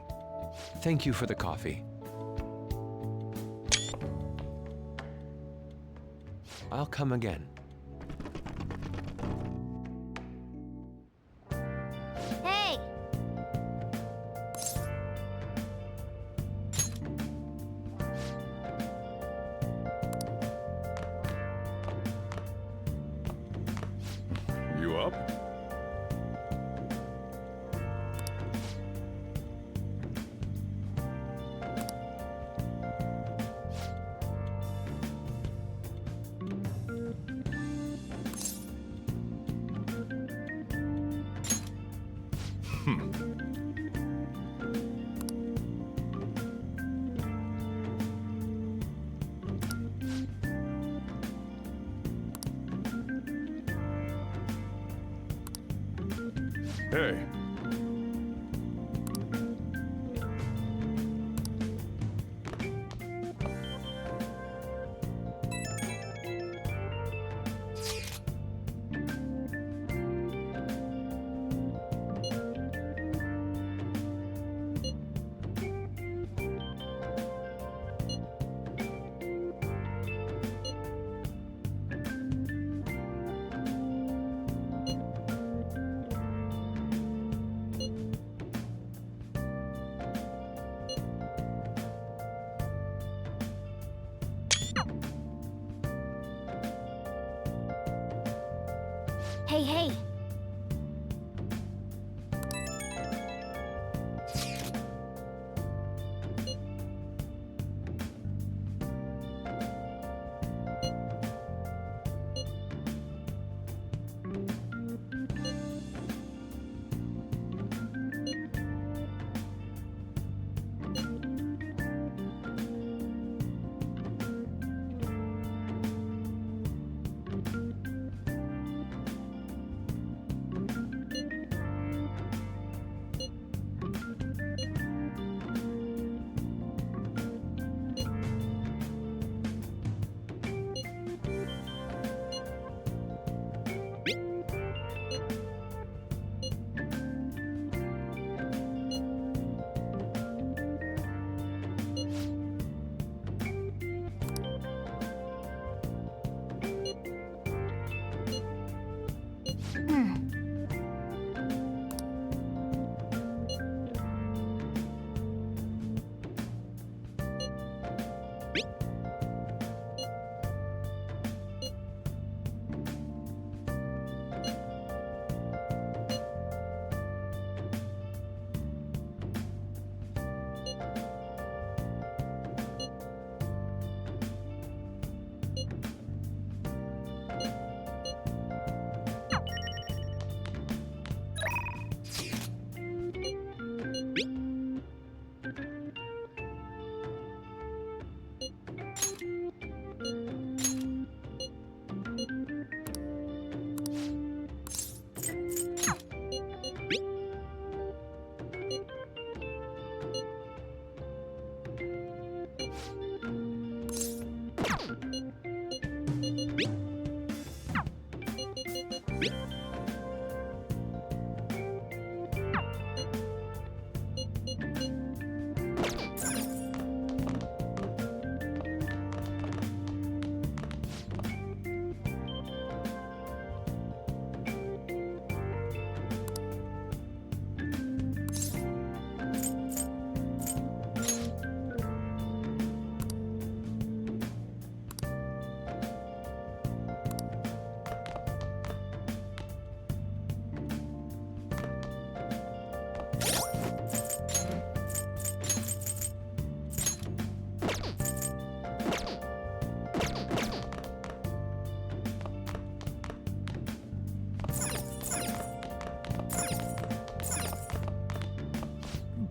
Thank you for the coffee. I'll come again. Hey! You up? Hey. Hey, hey!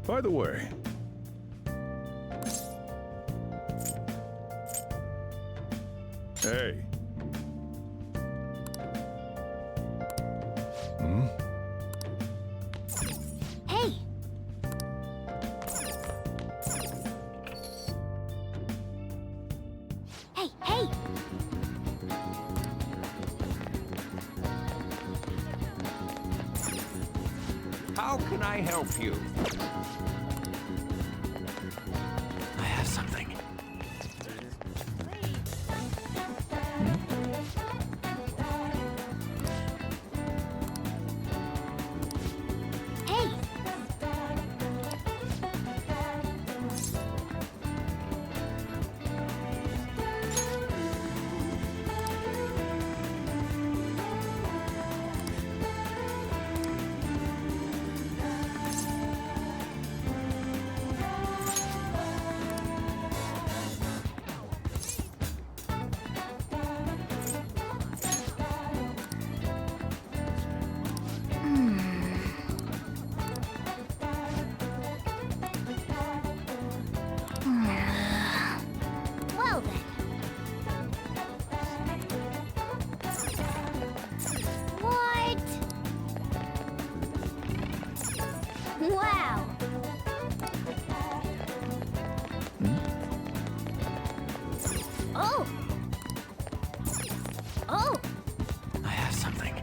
By the way, hey. Hmm? Hey! Hey, hey! How can I help you? I have something. Hey! Well then. What? Wow. Oh. Oh. I have something.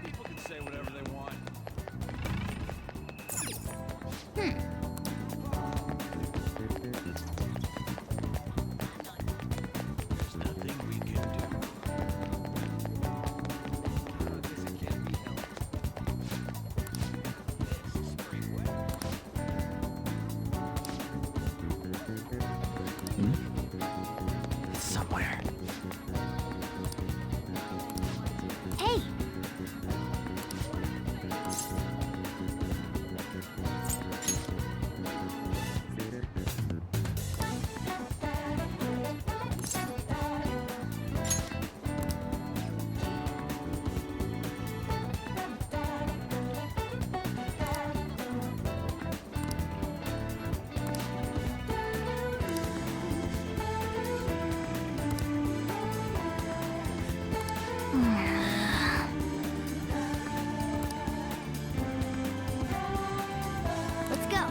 People can say whatever they want. There's nothing we can do. Because it can't be helped. This is pretty wet. It's somewhere. Hey. Let's go.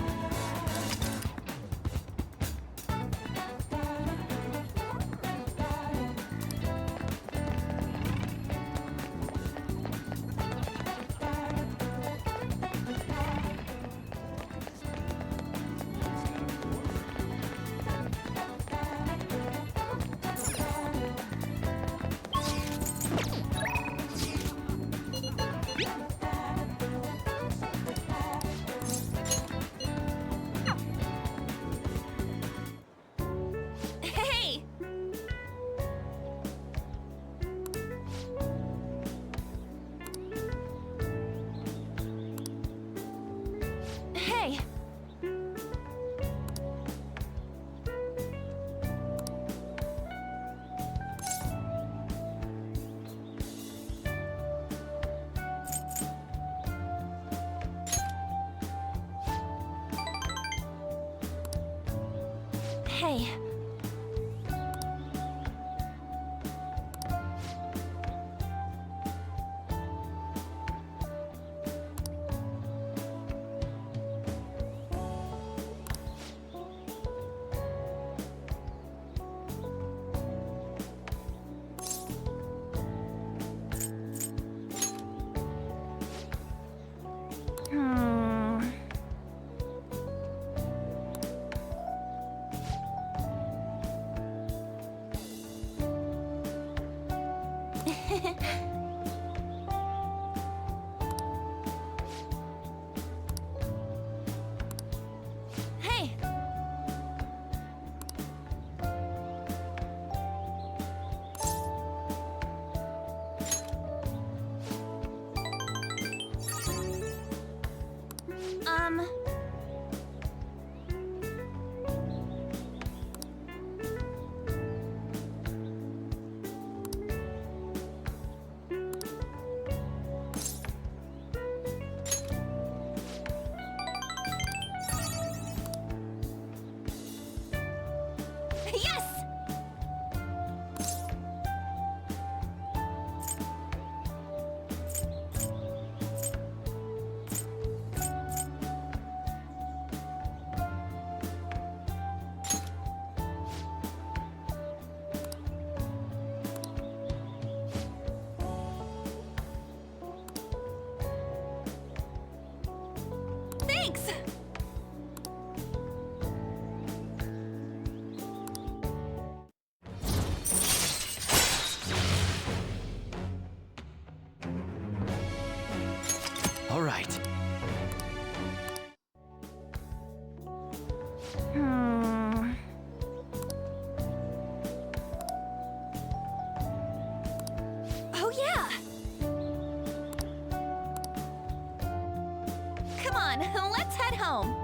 Hey! Hey! Hey. Hey! Um... Yes! Thanks! All right. Hmm... Oh yeah! Come on, let's head home.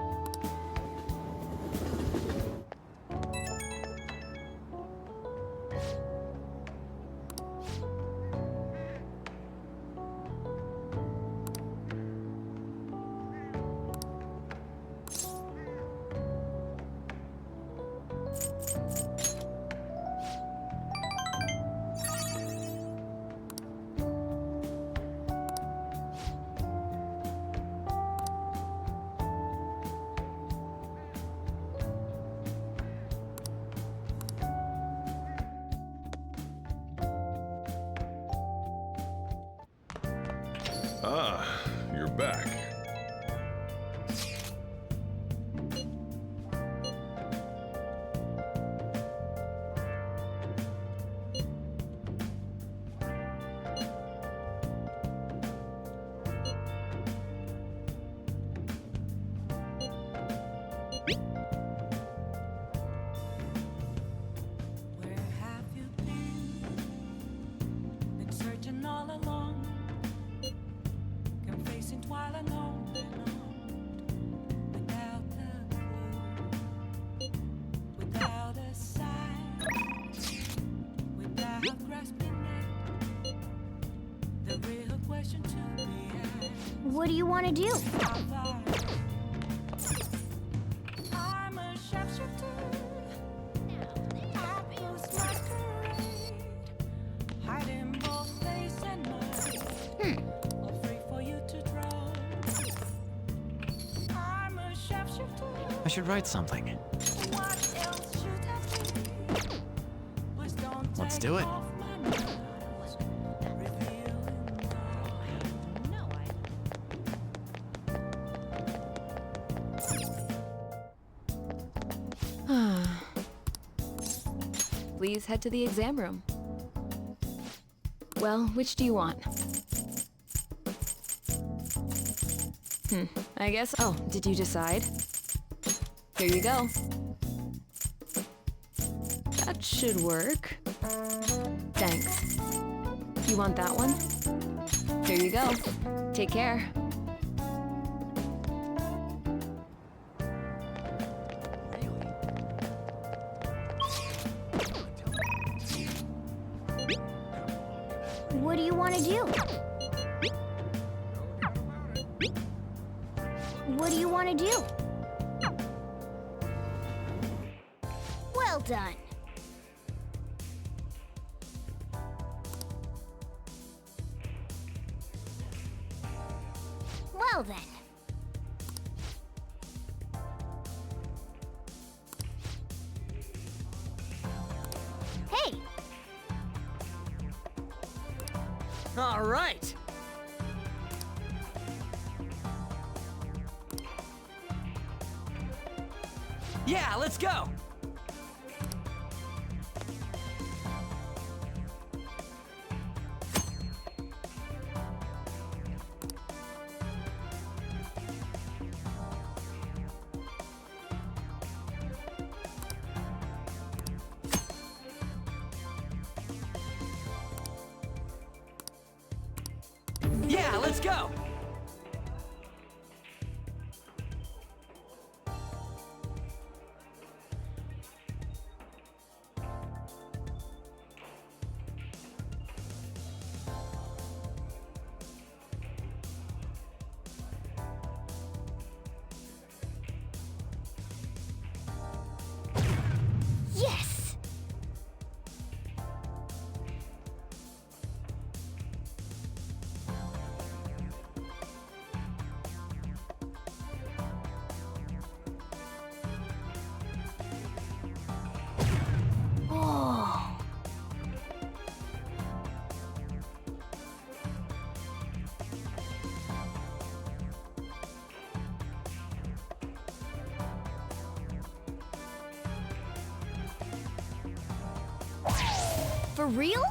Ah, you're back. Where have you been searching all along, confessing while alone without a clue, without a sign, without grasping it. The real question to be asked: What do you want to do? how far? I'm a sharpshooter. Hiding both face and mind, all free for you to draw. I'm a sharpshooter. I should write something. What else should I be? Please don't Let's take do it. off my mask, revealing Please head to the exam room. Well, which do you want? I guess. Oh, did you decide? Here you go. That should work. Thanks. You want that one? Here you go. Take care. What do you want to do? What do you want to do? Well done. Well then. Hey! All right. Yeah, let's go. Yeah, let's go! Yes! Oh. For real?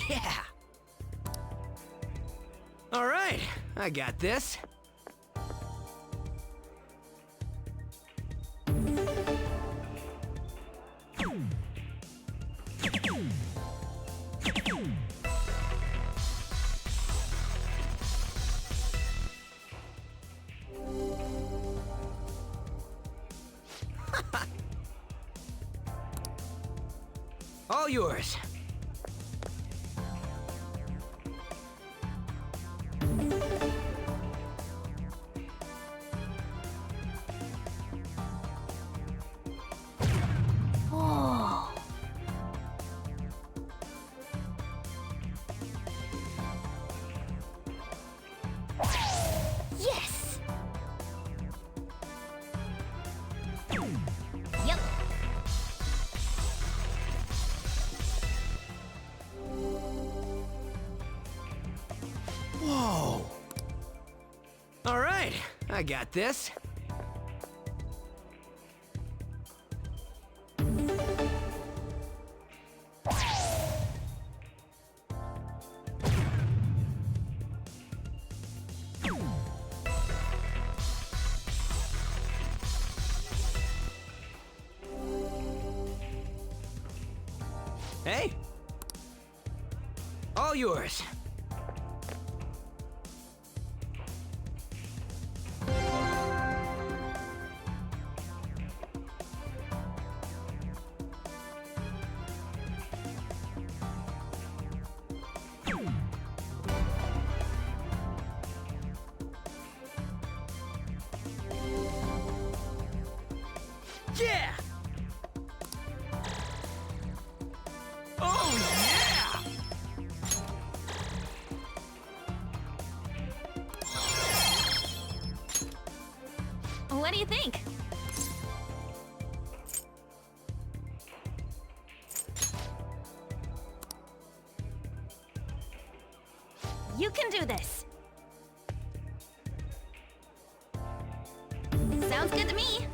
Yeah! Alright, I got this. All yours. Oh. Yes! Yep. Whoa! Alright, I got this. Hey! All yours. Yeah! Oh, yeah! What do you think? You can do this. Sounds good to me.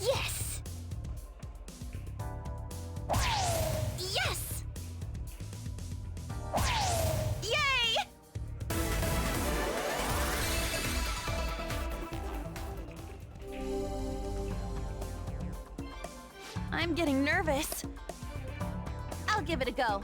Yes! Yes! Yay! I'm getting nervous. I'll give it a go.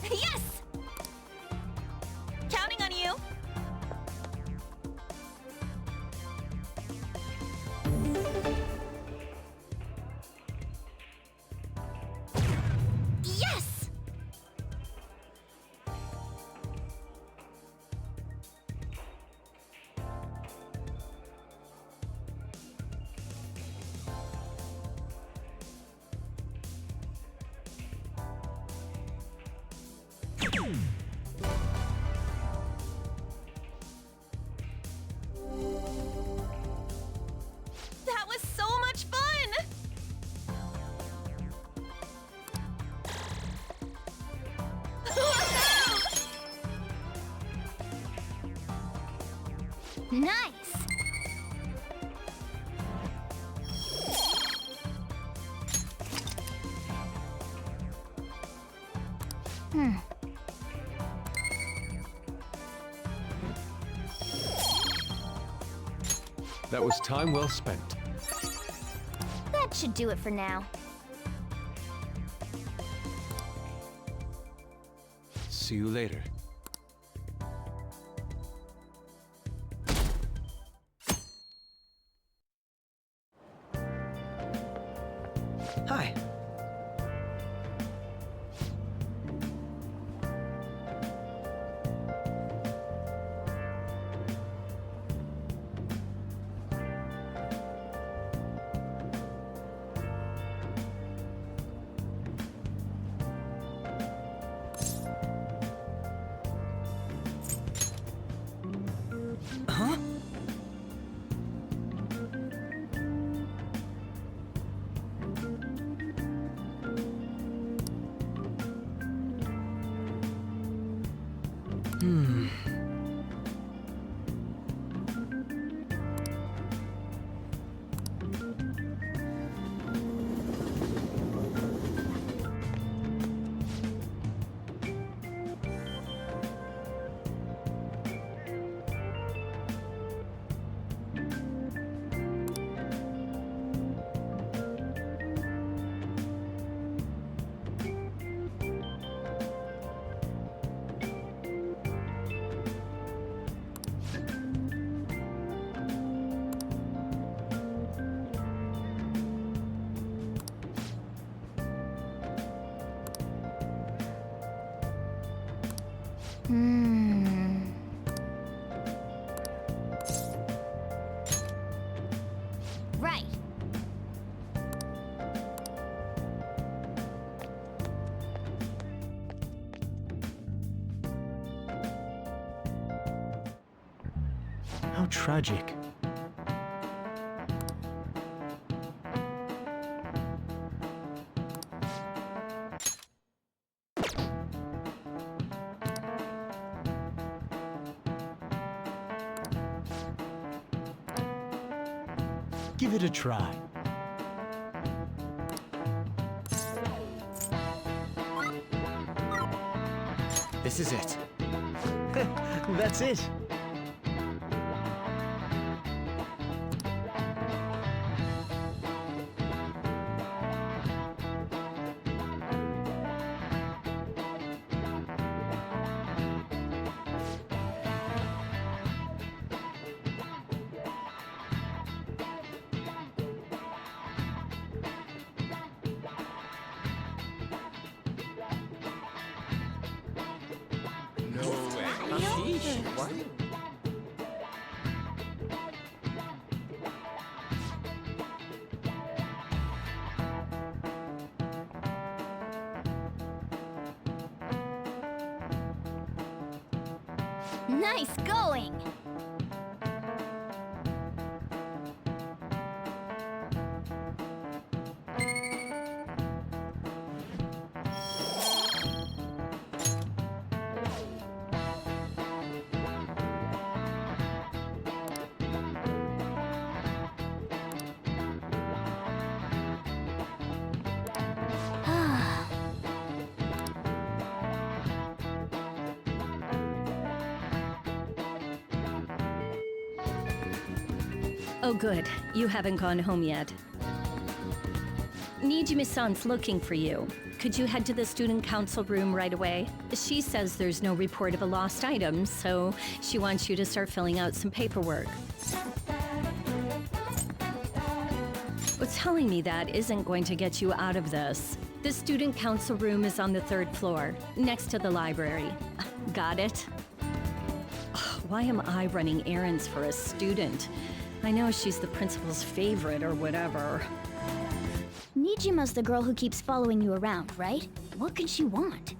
Yes! Counting on you. Nice! That was time well spent. That should do it for now. See you later. Hi. Huh? Right. How tragic. Give it a try. This is it. That's it. Nice going! Oh good, you haven't gone home yet. Nijimi-san's looking for you. Could you head to the student council room right away? She says there's no report of a lost item, so she wants you to start filling out some paperwork. But telling me that isn't going to get you out of this. The student council room is on the 3rd floor, next to the library. Got it? Why am I running errands for a student? I know she's the principal's favorite or whatever. Nijima's the girl who keeps following you around, right? What can she want?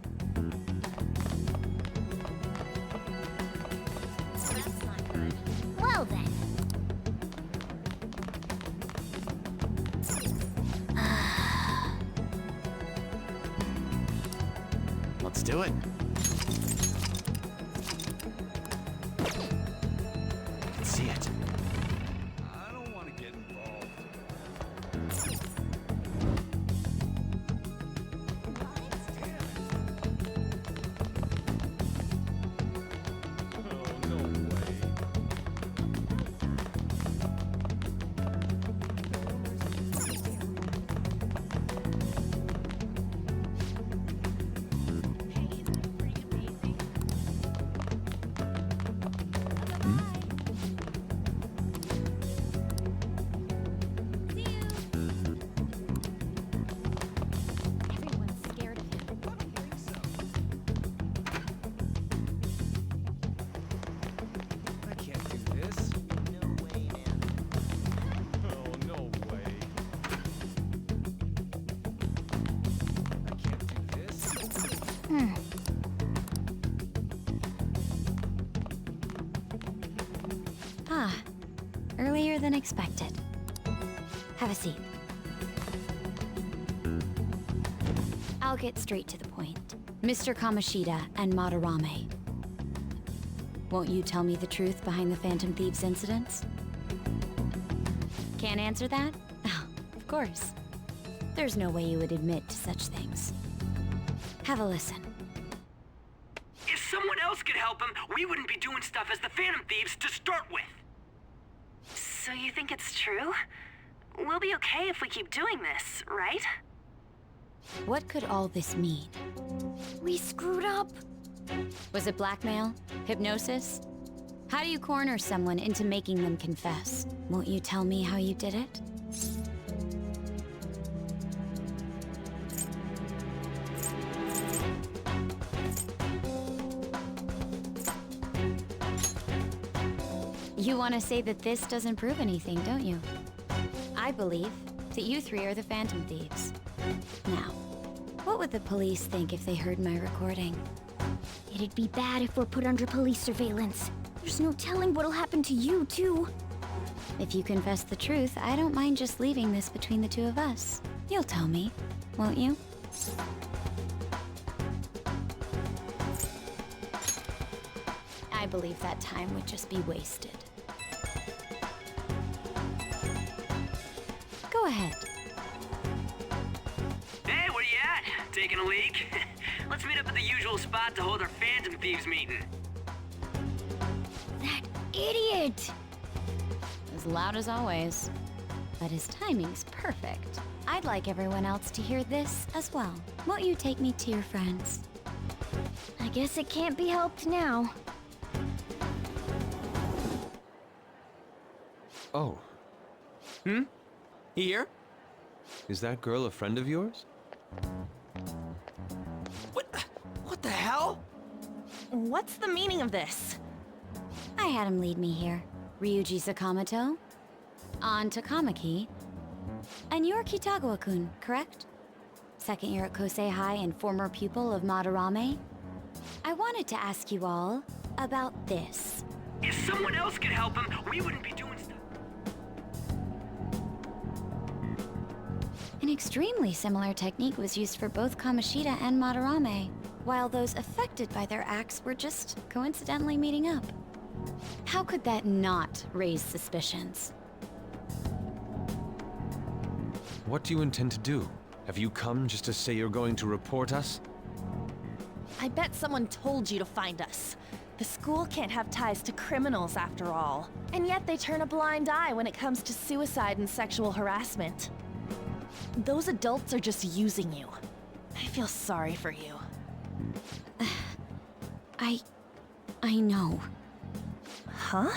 Well then. Let's do it. See than expected. Have a seat. I'll get straight to the point. Mr. Kamoshida and Madarame. Won't you tell me the truth behind the Phantom Thieves incidents? Can't answer that? Oh, of course. There's no way you would admit to such things. Have a listen. If someone else could help him, we wouldn't be doing stuff as the Phantom Thieves to start with. So you think it's true? We'll be okay if we keep doing this, right? What could all this mean? We screwed up. Was it blackmail? Hypnosis? How do you corner someone into making them confess? Won't you tell me how you did it? You want to say that this doesn't prove anything, don't you? I believe that you three are the Phantom Thieves. Now, what would the police think if they heard my recording? It'd be bad if we're put under police surveillance. There's no telling what'll happen to you, too. If you confess the truth, I don't mind just leaving this between the two of us. You'll tell me, won't you? I believe that time would just be wasted. Go ahead. Hey, where you at? Taking a leak? Let's meet up at the usual spot to hold our Phantom Thieves meeting. That idiot! As loud as always. But his timing's perfect. I'd like everyone else to hear this as well. Won't you take me to your friends? I guess it can't be helped now. Oh, Here? is that girl a friend of yours? What the hell? What's the meaning of this? I had him lead me here. Ryuji Sakamoto, on Takamaki, and you're Kitagawa-kun, correct? Second year at Kosei High and former pupil of Madarame? I wanted to ask you all about this. If someone else could help him, we wouldn't be doing stuff. An extremely similar technique was used for both Kamoshida and Madarame, while those affected by their acts were just coincidentally meeting up. How could that not raise suspicions? What do you intend to do? Have you come just to say you're going to report us? I bet someone told you to find us. The school can't have ties to criminals after all. And yet they turn a blind eye when it comes to suicide and sexual harassment. Those adults are just using you. I feel sorry for you. I know. Huh?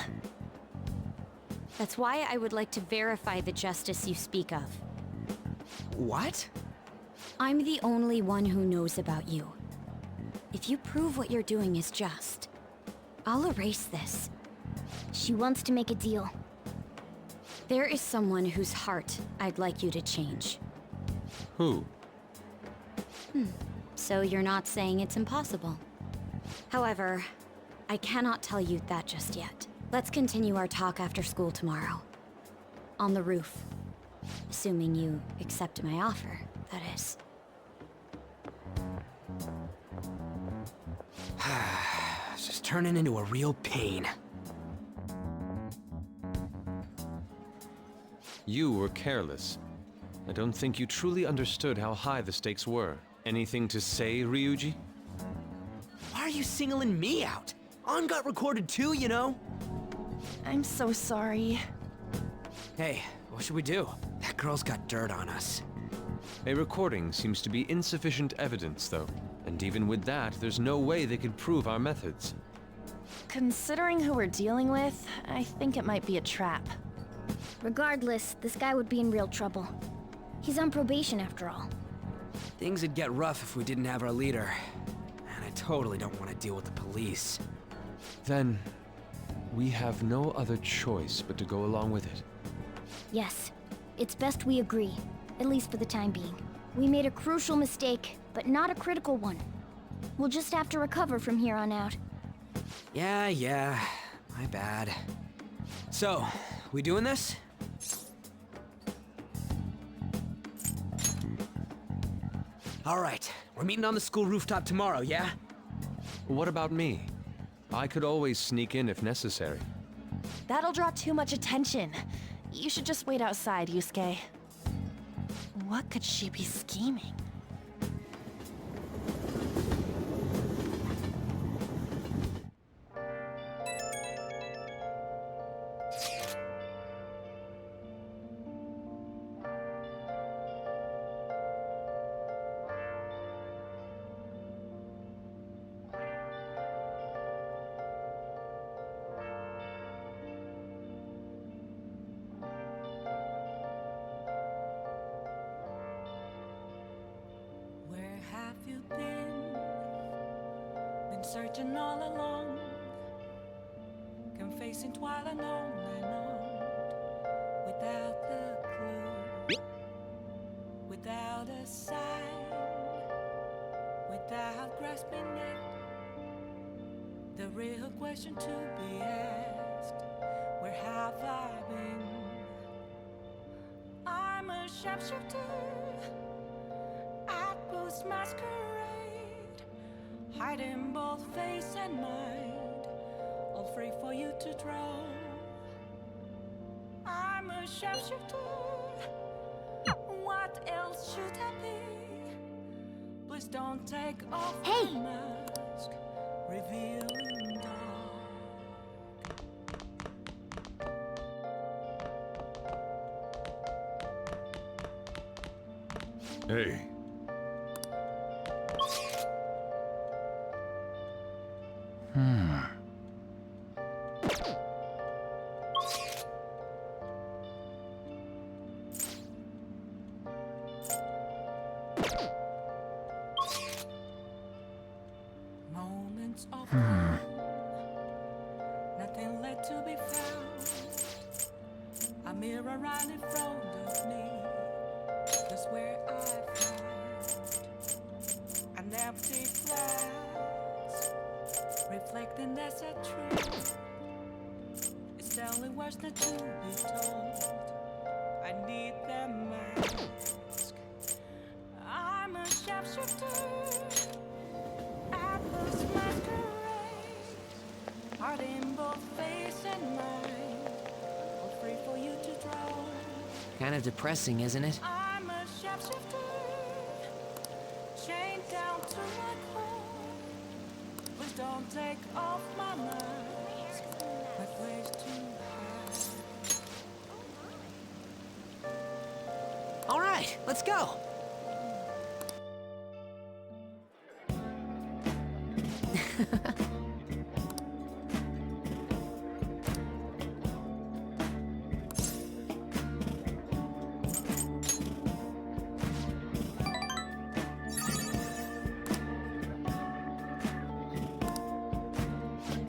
That's why I would like to verify the justice you speak of. What? I'm the only one who knows about you. If you prove what you're doing is just, I'll erase this. She wants to make a deal. There is someone whose heart I'd like you to change. Who? So you're not saying it's impossible. However, I cannot tell you that just yet. Let's continue our talk after school tomorrow. On the roof. Assuming you accept my offer, that is. It's just turning into a real pain. You were careless. I don't think you truly understood how high the stakes were. Anything to say, Ryuji? Why are you singling me out? On got recorded too, you know? I'm so sorry. Hey, what should we do? That girl's got dirt on us. A recording seems to be insufficient evidence, though. And even with that, there's no way they could prove our methods. Considering who we're dealing with, I think it might be a trap. Regardless, this guy would be in real trouble. He's on probation after all. Things would get rough if we didn't have our leader. And I totally don't want to deal with the police. Then, we have no other choice but to go along with it. Yes, it's best we agree, at least for the time being. We made a crucial mistake, but not a critical one. We'll just have to recover from here on out. Yeah, my bad. So, we doing this? All right, we're meeting on the school rooftop tomorrow, yeah? What about me? I could always sneak in if necessary. That'll draw too much attention. You should just wait outside, Yusuke. What could she be scheming? Where have you been? Been searching all along, confessing while and on, without the clue, without a sign, without grasping it. The real question to be asked: where have I been? I'm a sharpshooter at Boost Masquerade, hiding both face and mind, all free for you to draw. I'm a sharpshooter, what else should I be? Please don't take off Hey! the mask, revealing dark. Hey. Moments of calm, nothing left to be found. A mirror right in front of me, that's where I find an empty glass, reflecting that's a truth. It's telling words not to be told. I need that mask. I'm a sharpshooter at Boost Masquerade, heart in both face and mind, all free for you to draw. Kind of depressing, isn't it? I'm a sharpshooter, chained down to my core. Please don't take off my mask, my place to hide. All right, let's go.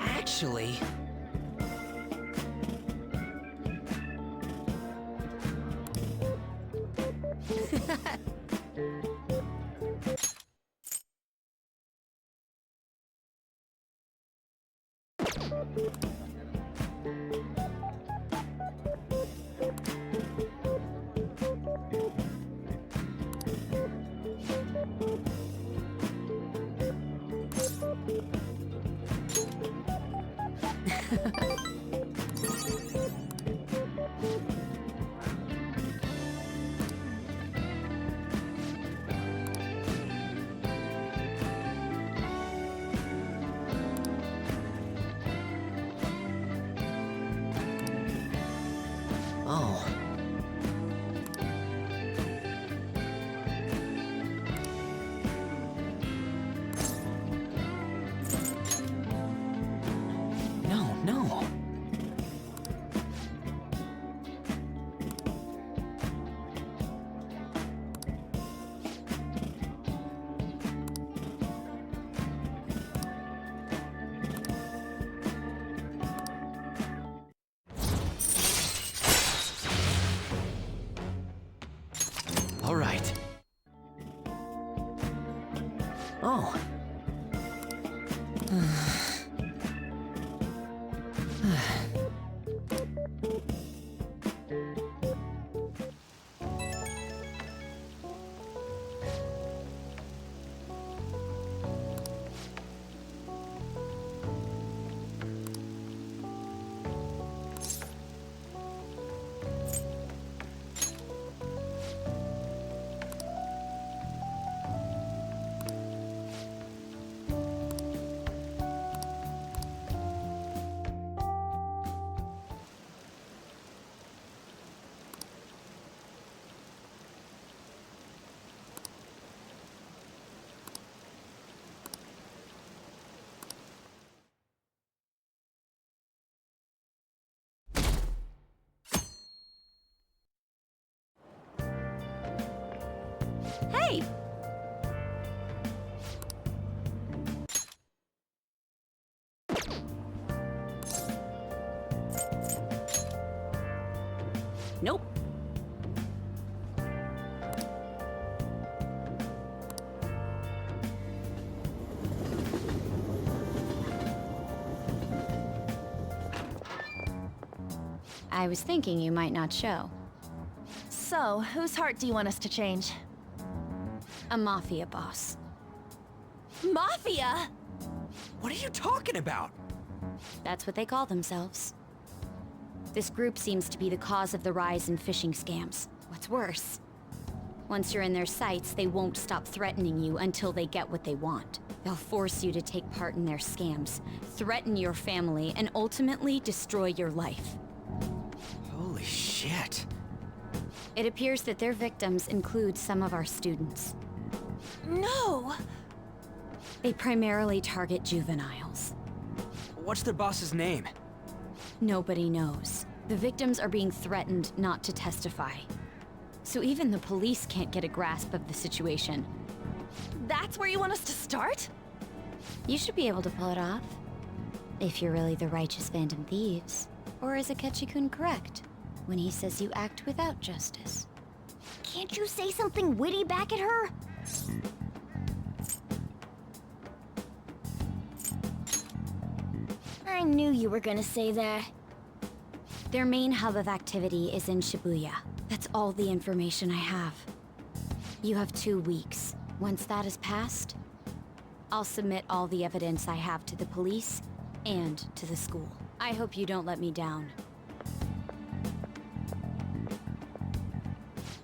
Actually, oh. No, no. All right. Oh. Hey! Nope. I was thinking you might not show. So, whose heart do you want us to change? A Mafia boss. Mafia? What are you talking about? That's what they call themselves. This group seems to be the cause of the rise in phishing scams. What's worse, once you're in their sights, they won't stop threatening you until they get what they want. They'll force you to take part in their scams, threaten your family, and ultimately destroy your life. Holy shit. It appears that their victims include some of our students. No! They primarily target juveniles. What's their boss's name? Nobody knows. The victims are being threatened not to testify. So even the police can't get a grasp of the situation. That's where you want us to start? You should be able to pull it off. If you're really the righteous Phantom Thieves. Or is Akechi-kun correct when he says you act without justice? Can't you say something witty back at her? I knew you were gonna say that. Their main hub of activity is in Shibuya. That's all the information I have. You have 2 weeks. Once that is passed, I'll submit all the evidence I have to the police and to the school. I hope you don't let me down.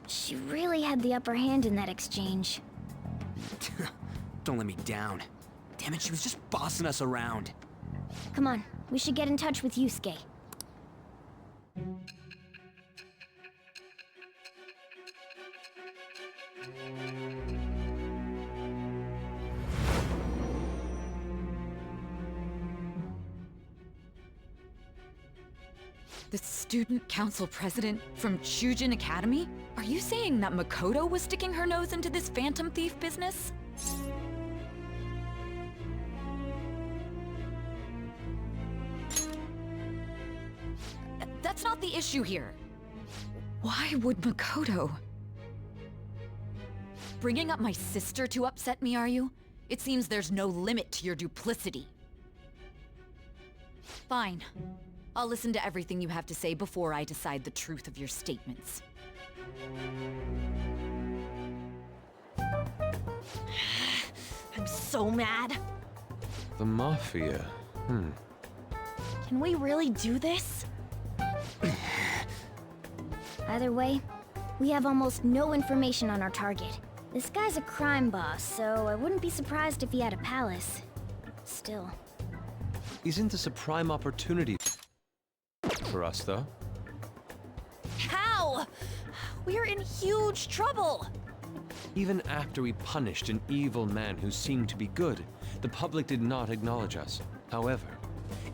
She really had the upper hand in that exchange. Don't let me down. Damn it, she was just bossing us around. Come on, we should get in touch with Yusuke. The student council president from Chujin Academy? Are you saying that Makoto was sticking her nose into this phantom thief business? That's not the issue here. Why would Makoto? Bringing up my sister to upset me, are you? It seems there's no limit to your duplicity. Fine. I'll listen to everything you have to say before I decide the truth of your statements. I'm so mad. The Mafia. Can we really do this? Either way, we have almost no information on our target. This guy's a crime boss, so I wouldn't be surprised if he had a palace. Still. Isn't this a prime opportunity for us, though? How? We're in huge trouble. Even after we punished an evil man who seemed to be good, the public did not acknowledge us. However,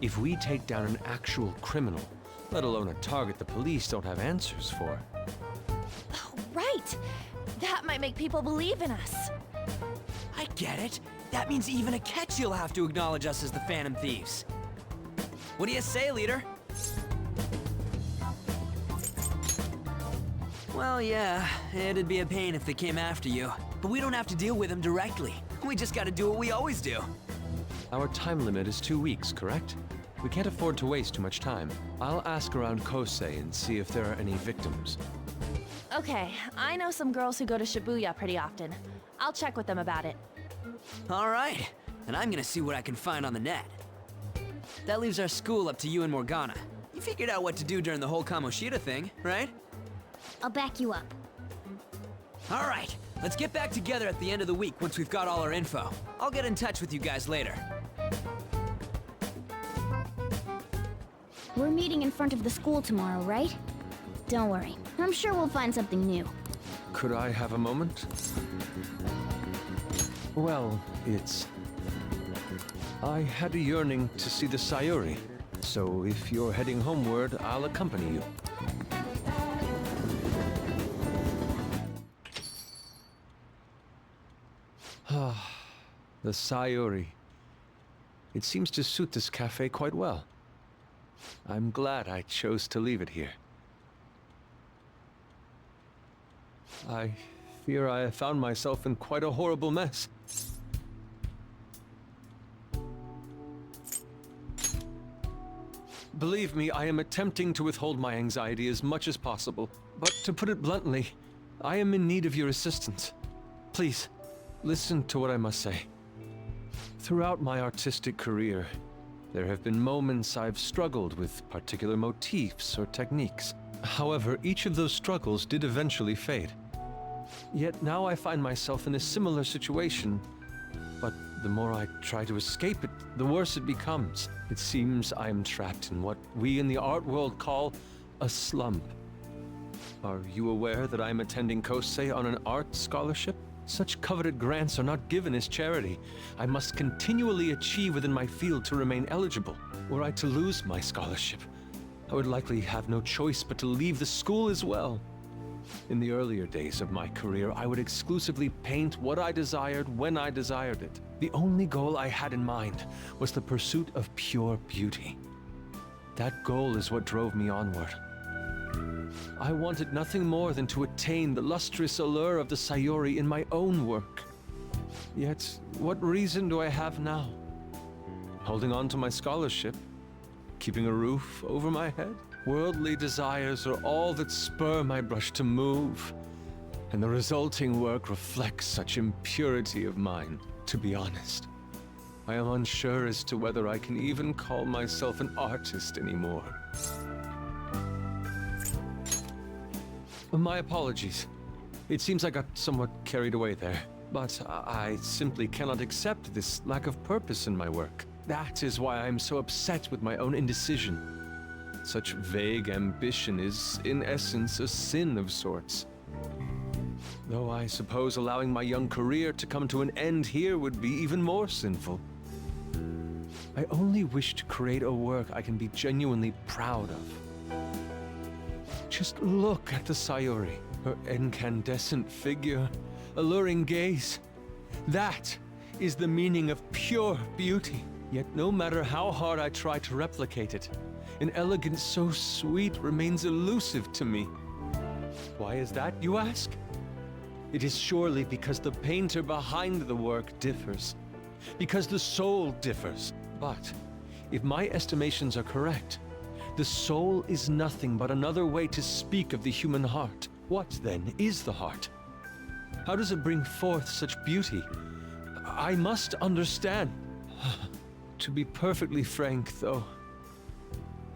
if we take down an actual criminal, let alone a target the police don't have answers for. Oh, right. That might make people believe in us. I get it. That means even Akechi will have to acknowledge us as the Phantom Thieves. What do you say, leader? Well, yeah, it'd be a pain if they came after you. But we don't have to deal with them directly. We just gotta do what we always do. Our time limit is 2 weeks, correct? We can't afford to waste too much time. I'll ask around Kosei and see if there are any victims. Okay, I know some girls who go to Shibuya pretty often. I'll check with them about it. All right, and I'm gonna see what I can find on the net. That leaves our school up to you and Morgana. You figured out what to do during the whole Kamoshida thing, right? I'll back you up. All right, let's get back together at the end of the week once we've got all our info. I'll get in touch with you guys later. We're meeting in front of the school tomorrow, right? Don't worry, I'm sure we'll find something new. Could I have a moment? Well, I had a yearning to see the Sayuri, so if you're heading homeward, I'll accompany you. The Sayuri. It seems to suit this cafe quite well. I'm glad I chose to leave it here. I fear I have found myself in quite a horrible mess. Believe me, I am attempting to withhold my anxiety as much as possible. But to put it bluntly, I am in need of your assistance. Please, listen to what I must say. Throughout my artistic career, there have been moments I've struggled with particular motifs or techniques. However, each of those struggles did eventually fade. Yet now I find myself in a similar situation, but the more I try to escape it, the worse it becomes. It seems I am trapped in what we in the art world call a slump. Are you aware that I am attending Kosei on an art scholarship? Such coveted grants are not given as charity. I must continually achieve within my field to remain eligible. Were I to lose my scholarship, I would likely have no choice but to leave the school as well. In the earlier days of my career, I would exclusively paint what I desired when I desired it. The only goal I had in mind was the pursuit of pure beauty. That goal is what drove me onward. I wanted nothing more than to attain the lustrous allure of the Sayuri in my own work. Yet, what reason do I have now? Holding on to my scholarship? Keeping a roof over my head? Worldly desires are all that spur my brush to move, and the resulting work reflects such impurity of mind. To be honest, I am unsure as to whether I can even call myself an artist anymore. My apologies. It seems I got somewhat carried away there, but I simply cannot accept this lack of purpose in my work. That is why I am so upset with my own indecision. Such vague ambition is, in essence, a sin of sorts. Though I suppose allowing my young career to come to an end here would be even more sinful. I only wish to create a work I can be genuinely proud of. Just look at the Sayuri, her incandescent figure, alluring gaze. That is the meaning of pure beauty. Yet no matter how hard I try to replicate it, an elegance so sweet remains elusive to me. Why is that, you ask? It is surely because the painter behind the work differs, because the soul differs. But if my estimations are correct, the soul is nothing but another way to speak of the human heart. What, then, is the heart? How does it bring forth such beauty? I must understand. To be perfectly frank, though,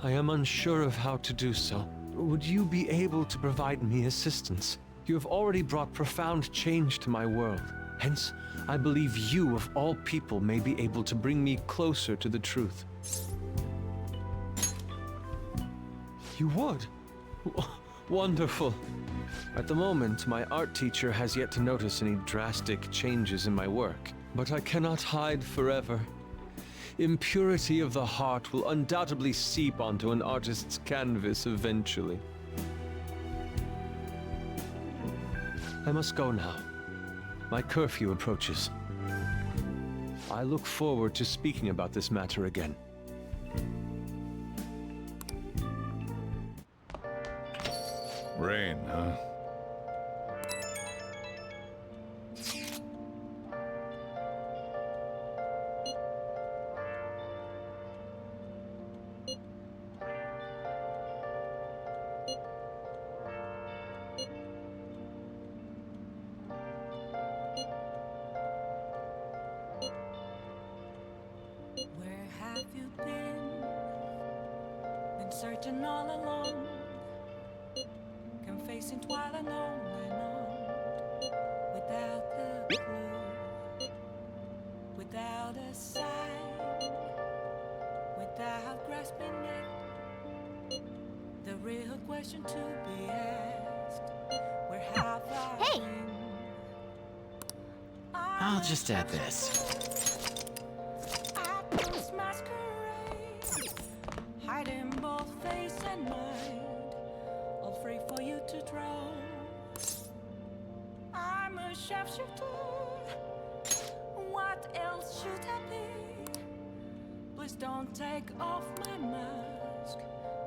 I am unsure of how to do so. Would you be able to provide me assistance? You have already brought profound change to my world. Hence, I believe you, of all people, may be able to bring me closer to the truth. You would? Wonderful. At the moment, my art teacher has yet to notice any drastic changes in my work, but I cannot hide forever. Impurity of the heart will undoubtedly seep onto an artist's canvas eventually. I must go now. My curfew approaches. I look forward to speaking about this matter again. Rain, huh? Where have you been? Been searching all along, confessing while alone and on, without a clue, without a sign, without grasping it. The real question to be asked: where have I been? I'll just add this. Hiding both face and mind, all free for you to draw. I'm a sharpshooter. What What else should I be? Please don't take off my mask,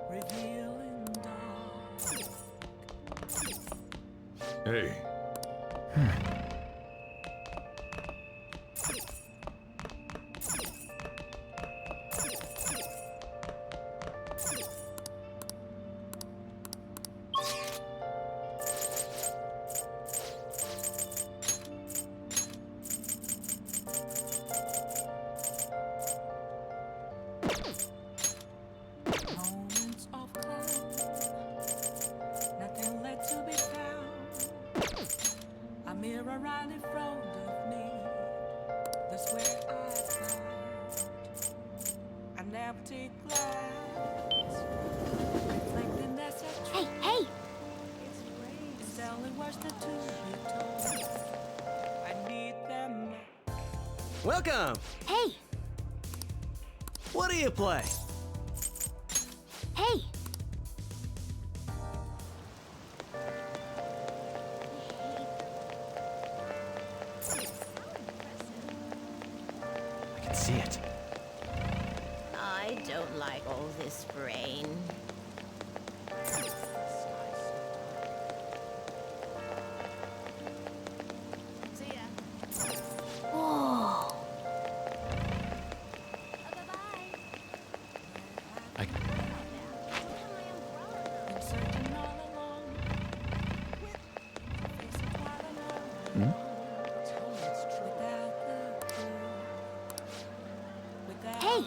revealing dark. Hey. Moments of calm, nothing left to be found. A mirror right in front of me, that's where I find an empty glass, reflecting that's a Hey, hey! It's telling words that to be told. I need them. Welcome! Hey! What do you play? Hey! I can see it. I don't like all this rain. Whoa! I... Hmm? Hey!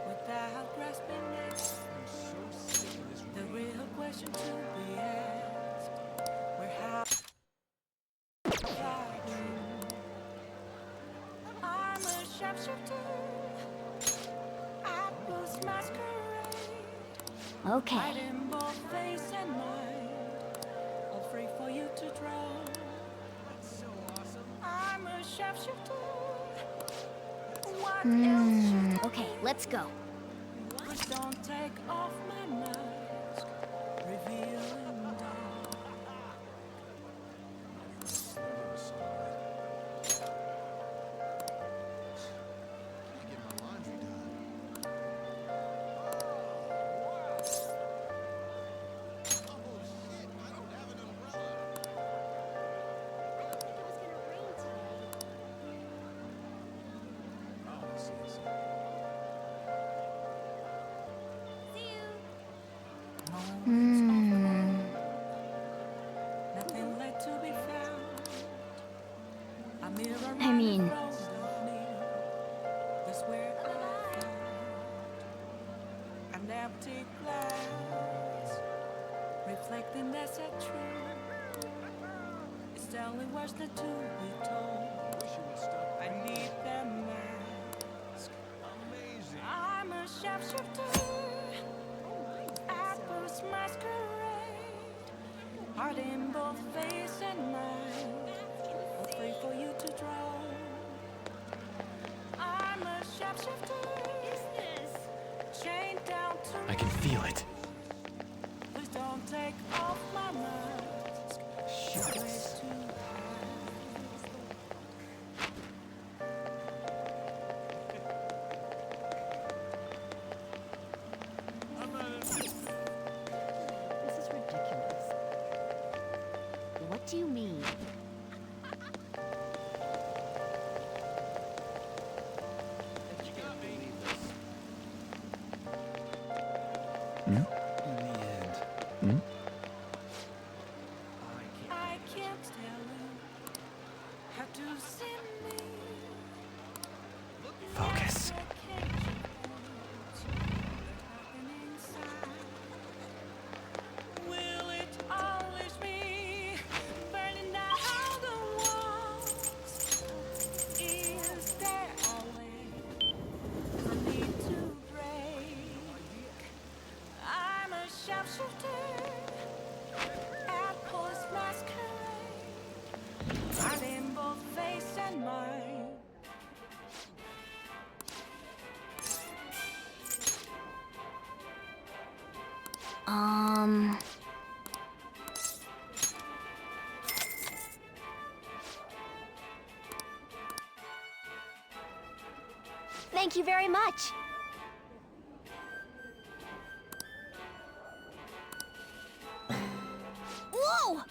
Without grasping it, the real question to be asked, where how I'm a sharpshooter, I boost masquerade, Okay. hiding both face and mind, all free for you to draw. That's so awesome. I'm a sharpshooter. What else should Okay, let's go. Please don't take off my mask, revealing dark. Nothing left to be found. A mirror I mean- right in front of me. That's where I found an empty glass, reflecting that's a truth. It's telling words that to be told. I need that mask. Amazing. I'm a sharpshooter. Apples masquerade, heart in both face and mind, all free for you to draw. I'm a sharpshooter. Chained down to I can feel it. Please don't take off my mask. Place to This is ridiculous. What do you mean? Hmm? In the end. Hmm? I can't tell you how to see me. Focus. Will it always be burning down the walls? Is there a way for me to break? I Thank you very much. Whoa!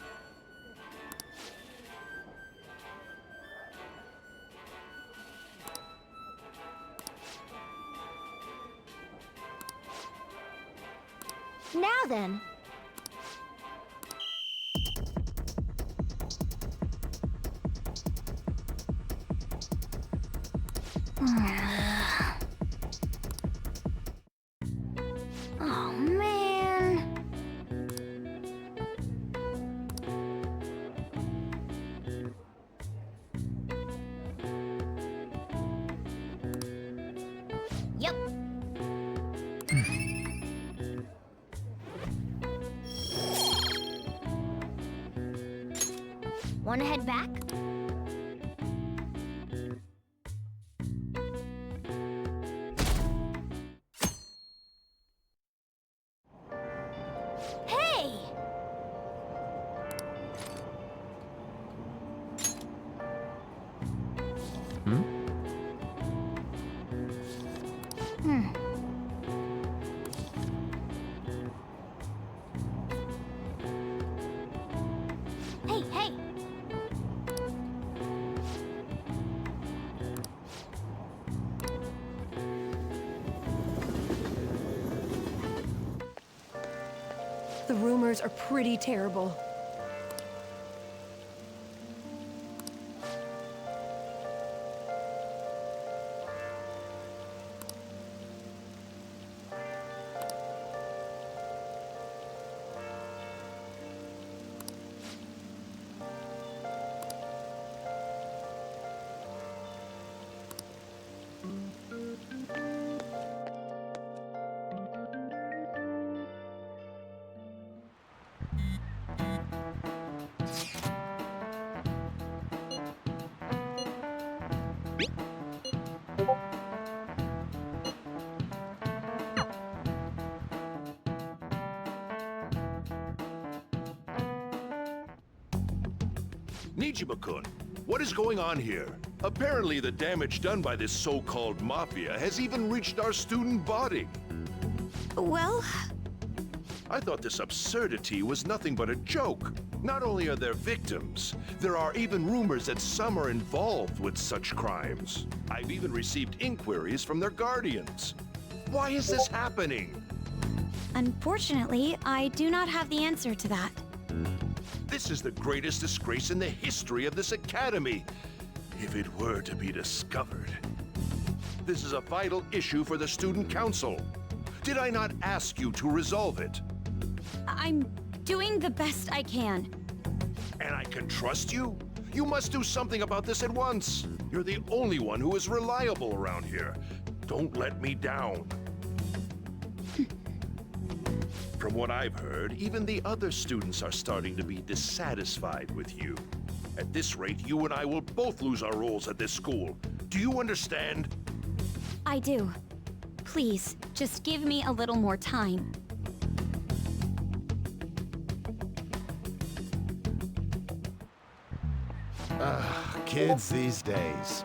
Now then. Oh, man. Yep. Wanna head back? Hey! Hmm. Hey, hey! The rumors are pretty terrible. Nijima-kun, what is going on here? Apparently the damage done by this so-called mafia has even reached our student body. Well, I thought this absurdity was nothing but a joke. Not only are there victims, there are even rumors that some are involved with such crimes. I've even received inquiries from their guardians. Why is this happening? Unfortunately, I do not have the answer to that. This is the greatest disgrace in the history of this academy, if it were to be discovered. This is a vital issue for the student council. Did I not ask you to resolve it? I'm doing the best I can. And I can trust you? You must do something about this at once. You're the only one who is reliable around here. Don't let me down. From what I've heard, even the other students are starting to be dissatisfied with you. At this rate, you and I will both lose our roles at this school. Do you understand? I do. Please, just give me a little more time. Kids these days.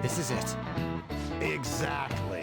This is it. Exactly.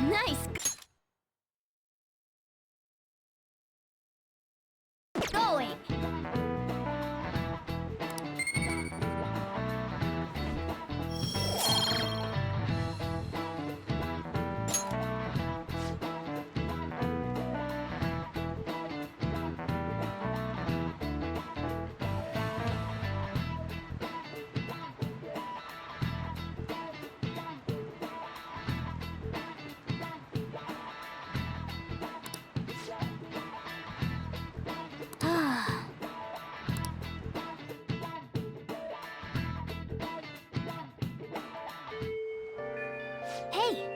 Nice! Going! Hey!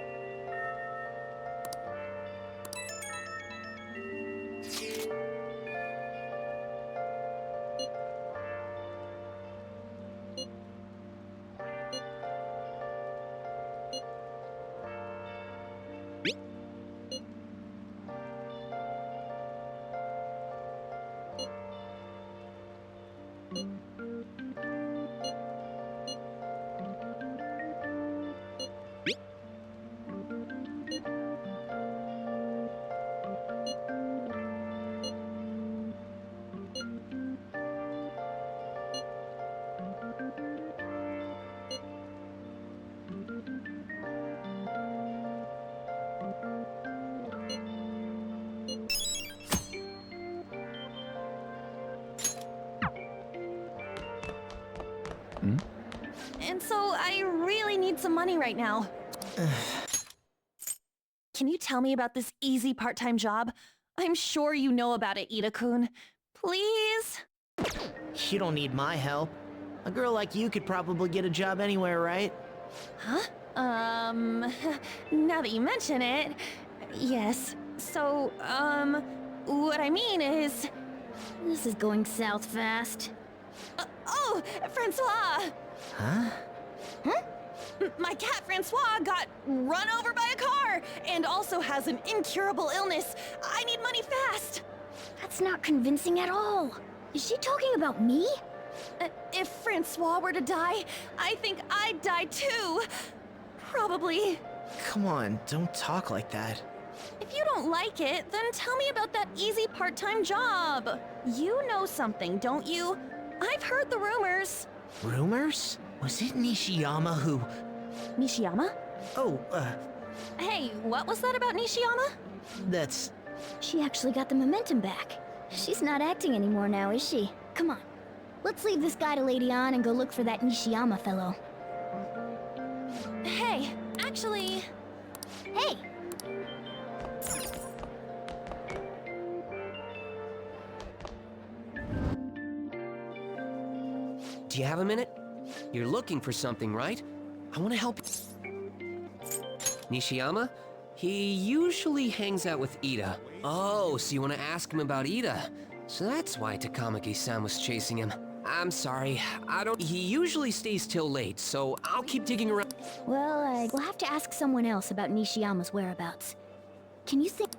And so I really need some money right now. Can you tell me about this easy part-time job? I'm sure you know about it, Ida-kun. Please? You don't need my help. A girl like you could probably get a job anywhere, right? Huh? Now that you mention it, yes. So, what I mean is... This is going south fast. Oh, Francois! Huh? Huh? My cat Francois got run over by a car and also has an incurable illness. I need money fast. That's not convincing at all. Is she talking about me? If Francois were to die, I think I'd die too. Probably. Come on, don't talk like that. If you don't like it, then tell me about that easy part-time job. You know something, don't you? I've heard the rumors. Rumors? Was it Nishiyama who... Nishiyama? Oh, Hey, what was that about Nishiyama? that's... She actually got the momentum back. She's not acting anymore now, is she? Come on. Let's leave this guy to Lady On and go look for that Nishiyama fellow. Hey, actually... Hey! Do you have a minute? You're looking for something, right? I want to help. Nishiyama? He usually hangs out with Ida. Oh, so you want to ask him about Ida? So that's why Takamaki-san was chasing him. I'm sorry, he usually stays till late, so I'll keep digging around. Well, we'll have to ask someone else about Nishiyama's whereabouts. Can you think...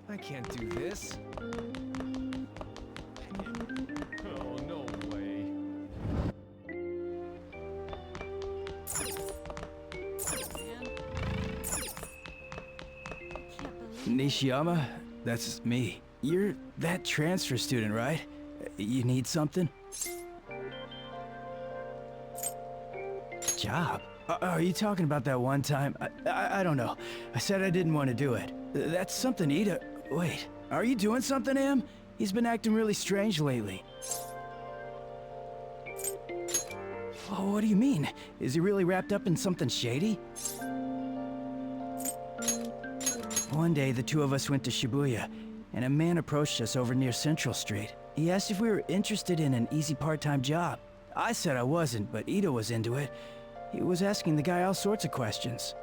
I can't do this. Oh, no way. Nishiyama, that's me. You're that transfer student, right? You need something? Job? Are you talking about that one time? I don't know. I said I didn't want to do it. That's something Ida... Wait, are you doing something, Am? He's been acting really strange lately. Oh, what do you mean? Is he really wrapped up in something shady? One day, the two of us went to Shibuya, and a man approached us over near Central Street. He asked if we were interested in an easy part-time job. I said I wasn't, but Ida was into it. He was asking the guy all sorts of questions.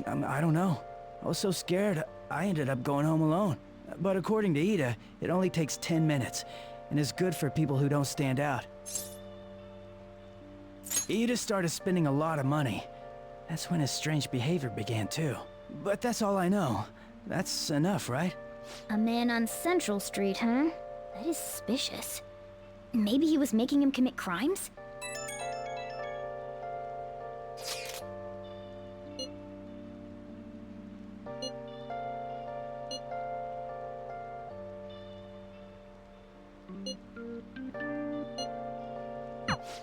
I don't know. I was so scared, I ended up going home alone. But according to Ida, it only takes 10 minutes, and is good for people who don't stand out. Ida started spending a lot of money. That's when his strange behavior began too. But that's all I know. That's enough, right? A man on Central Street, huh? That is suspicious. Maybe he was making him commit crimes?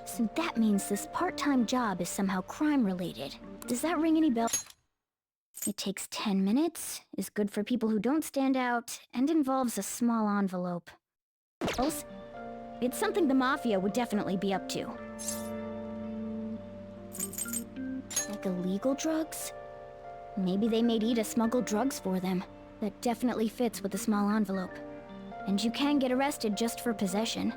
So that means this part-time job is somehow crime-related. Does that ring any bells? It takes 10 minutes, is good for people who don't stand out, and involves a small envelope. It's something the Mafia would definitely be up to. Like illegal drugs? Maybe they made Ida smuggle drugs for them. That definitely fits with the small envelope. And you can get arrested just for possession.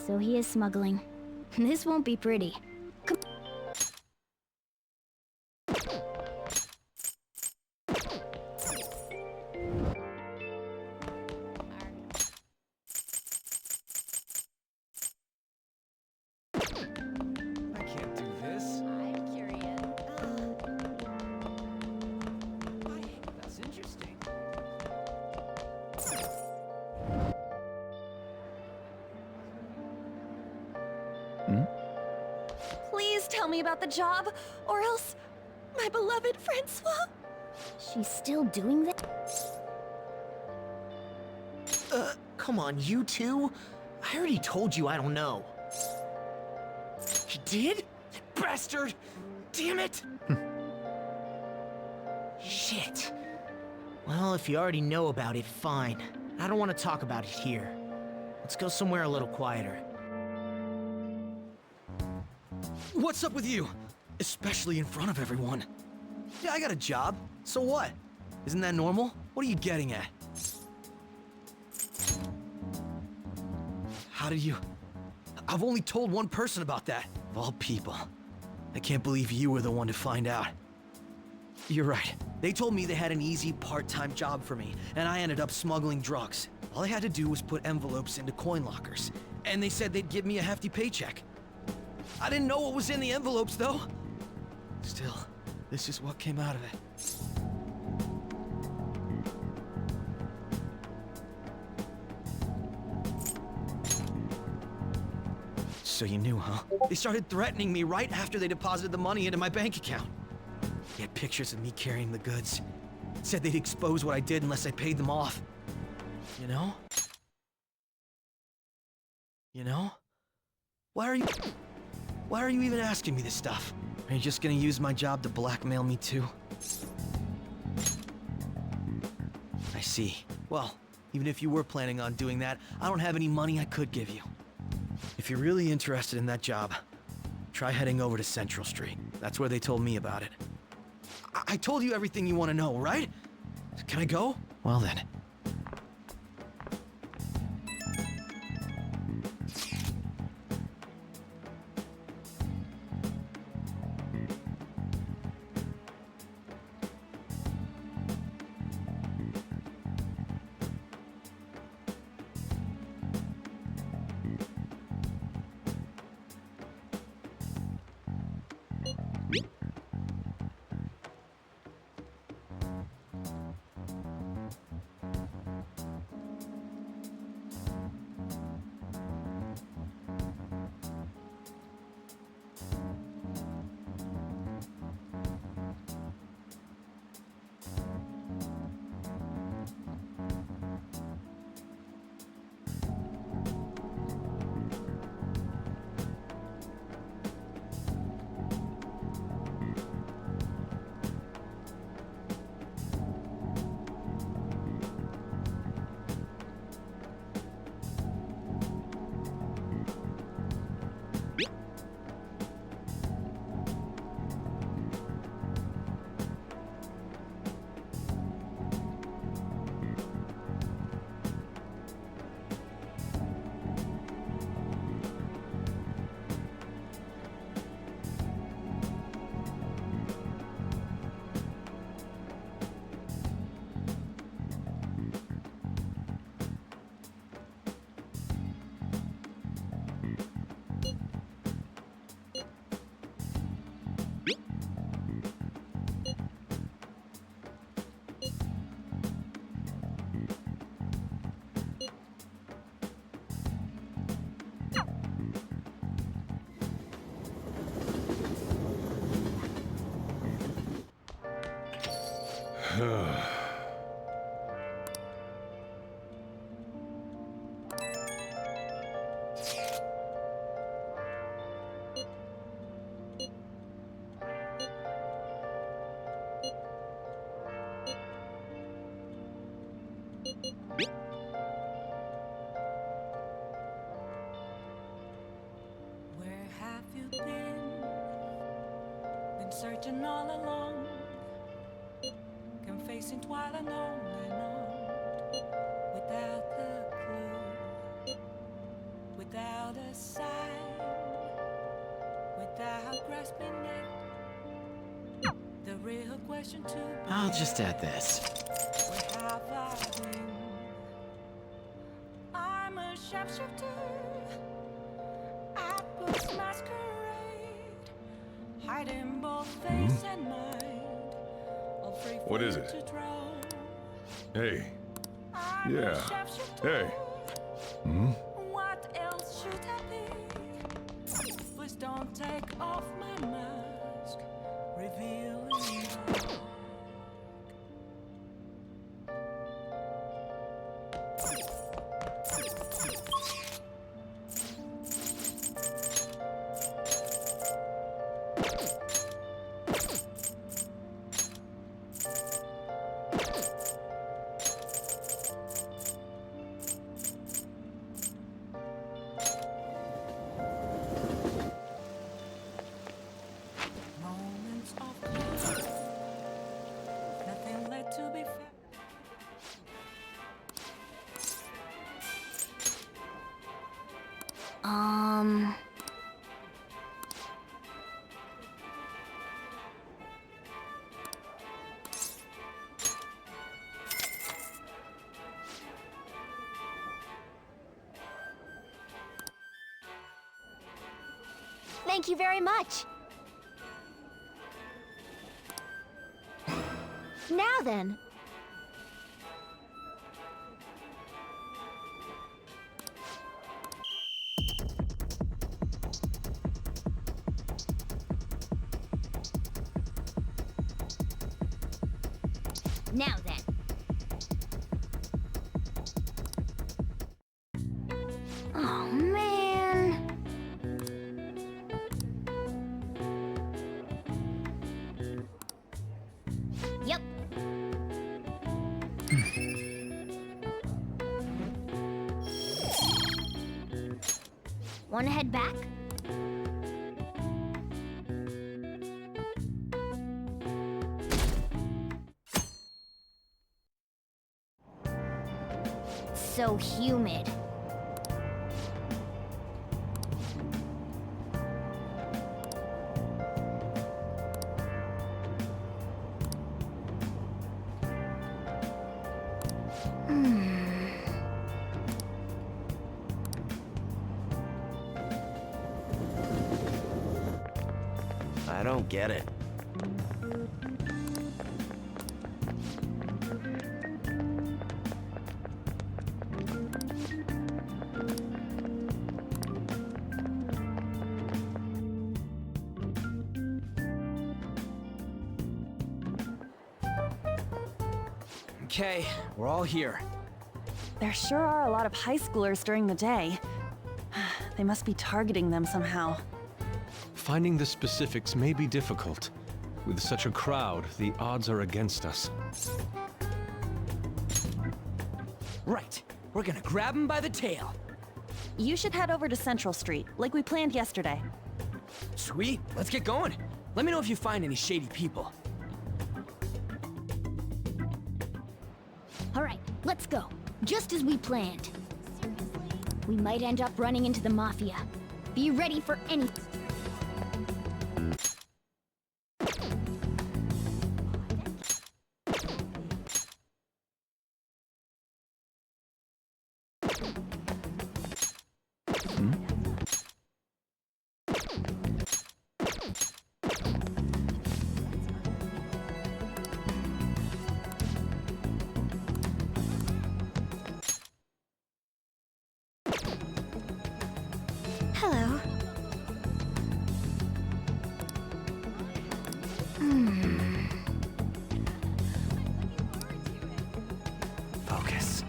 So he is smuggling. This won't be pretty. I can't do this. I'm curious. That's interesting. Please tell me about the job, or else my beloved Francois. She's still doing that? Come on, you two? I already told you I don't know. He did? Bastard! Damn it! Shit. Well, if you already know about it, fine. I don't want to talk about it here. Let's go somewhere a little quieter. What's up with you? Especially in front of everyone. Yeah, I got a job. So what? Isn't that normal? What are you getting at? How did you... I've only told one person about that. Of all people. I can't believe you were the one to find out. You're right. They told me they had an easy part-time job for me, and I ended up smuggling drugs. All I had to do was put envelopes into coin lockers, and they said they'd give me a hefty paycheck. I didn't know what was in the envelopes, though. Still, this is what came out of it. So you knew, huh? They started threatening me right after they deposited the money into my bank account. They had pictures of me carrying the goods. Said they'd expose what I did unless I paid them off. You know? You know? Why are you even asking me this stuff? Are you just gonna use my job to blackmail me too? I see. Well, even if you were planning on doing that, I don't have any money I could give you. If you're really interested in that job, try heading over to Central Street. That's where they told me about it. I told you everything you want to know, right? Can I go? Well then. Where have you been? Been searching all along, confessing while on and on, without a clue, without a sign, without grasping it. The real question to I'll just add this. where have I been? I'm a sharpshooter. I put masquerade, hiding both face and mind. All free What is for it? to draw. Hey. I'm a Yeah. sharpshooter. Hey. Hmm? What else should I be? Please don't take off my mask, revealing the moments of calm. Nothing led to be found. Thank you very much. Now then. Now then. Oh, man. Yep. Wanna head back? So humid. I don't get it. Okay, we're all here. There sure are a lot of high schoolers during the day. They must be targeting them somehow. Finding the specifics may be difficult. With such a crowd, the odds are against us. Right, we're gonna grab him by the tail. You should head over to Central Street, like we planned yesterday. Sweet, let's get going. Let me know if you find any shady people. All right, let's go. Just as we planned. We might end up running into the Mafia. Be ready for anything. Hello. Focus.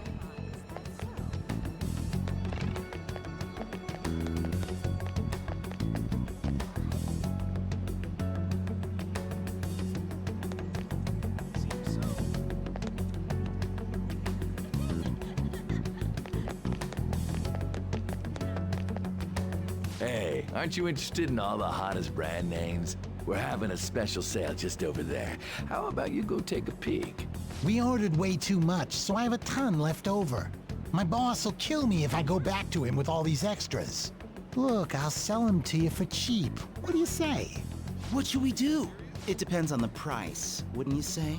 Hey, aren't you interested in all the hottest brand names? We're having a special sale just over there. How about you go take a peek? We ordered way too much, so I have a ton left over. My boss will kill me if I go back to him with all these extras. Look, I'll sell them to you for cheap. What do you say? What should we do? It depends on the price, wouldn't you say?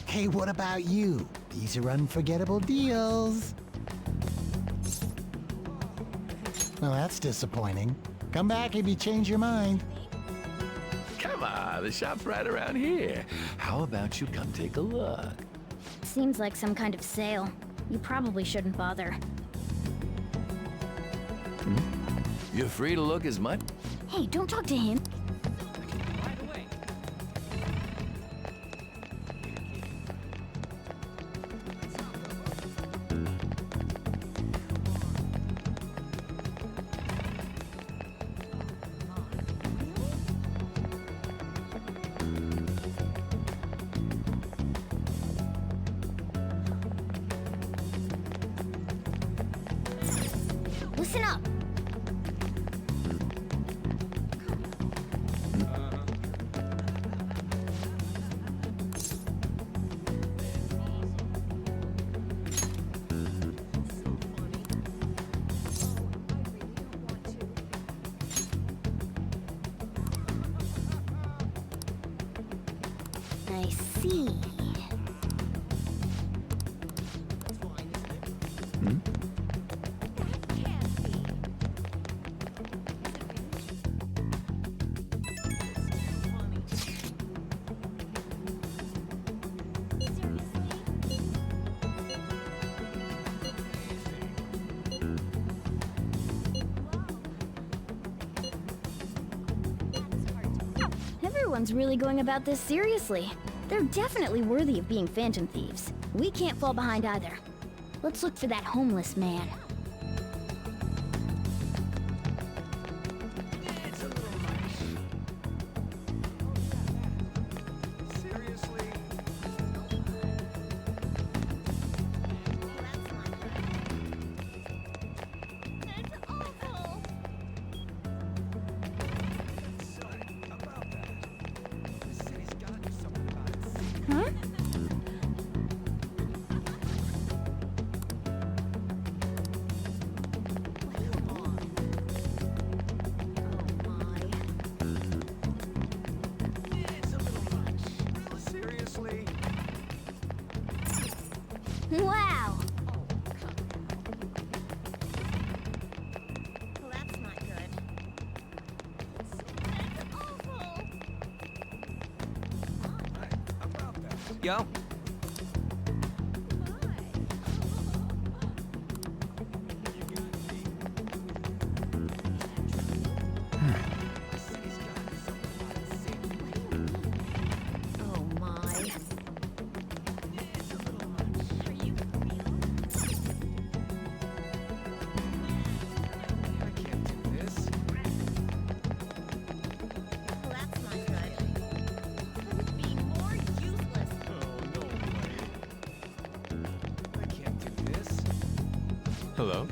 Hey, what about you? These are unforgettable deals. Well, that's disappointing. Come back if you change your mind. Come on, the shop's right around here. How about you come take a look? Seems like some kind of sale. You probably shouldn't bother. You're free to look as much. Hey, don't talk to him. Listen up. I see. Everyone's really going about this seriously. They're definitely worthy of being phantom thieves. We can't fall behind either. Let's look for that homeless man. Huh? Wow! Well, that's not good. That's awful! Yo. Oh my. Well, that's not good. Couldn't be more useless. Hello?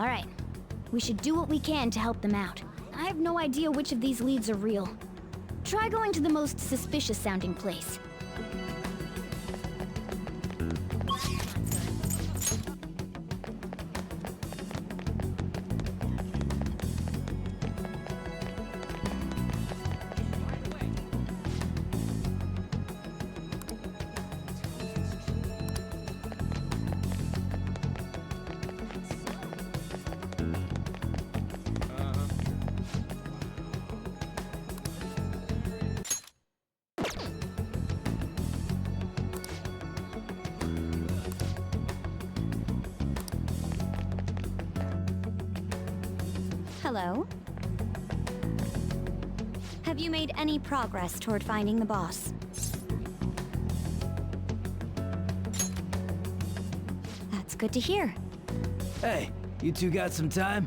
Alright. We should do what we can to help them out. I have no idea which of these leads are real. Try going to the most suspicious sounding place. Hello? Have you made any progress toward finding the boss? That's good to hear. Hey, you two got some time?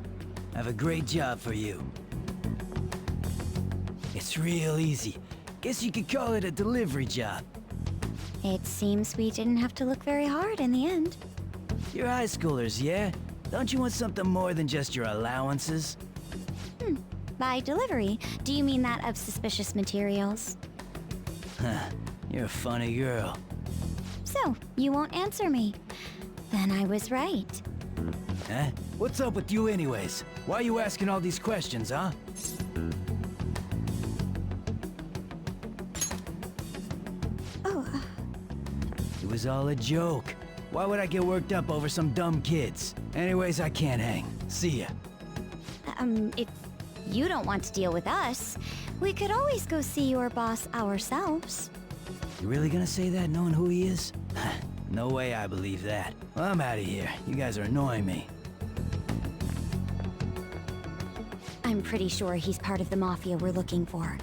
I have a great job for you. It's real easy. Guess you could call it a delivery job. It seems we didn't have to look very hard in the end. You're high schoolers, yeah? Don't you want something more than just your allowances? By delivery, do you mean that of suspicious materials? Huh, you're a funny girl. So, you won't answer me. Then I was right. Huh? What's up with you anyways? Why are you asking all these questions, huh? Oh. It was all a joke. Why would I get worked up over some dumb kids? Anyways, I can't hang. See ya. If you don't want to deal with us, we could always go see your boss ourselves. You really gonna say that knowing who he is? No way I believe that. Well, I'm out of here. You guys are annoying me. I'm pretty sure he's part of the Mafia we're looking for.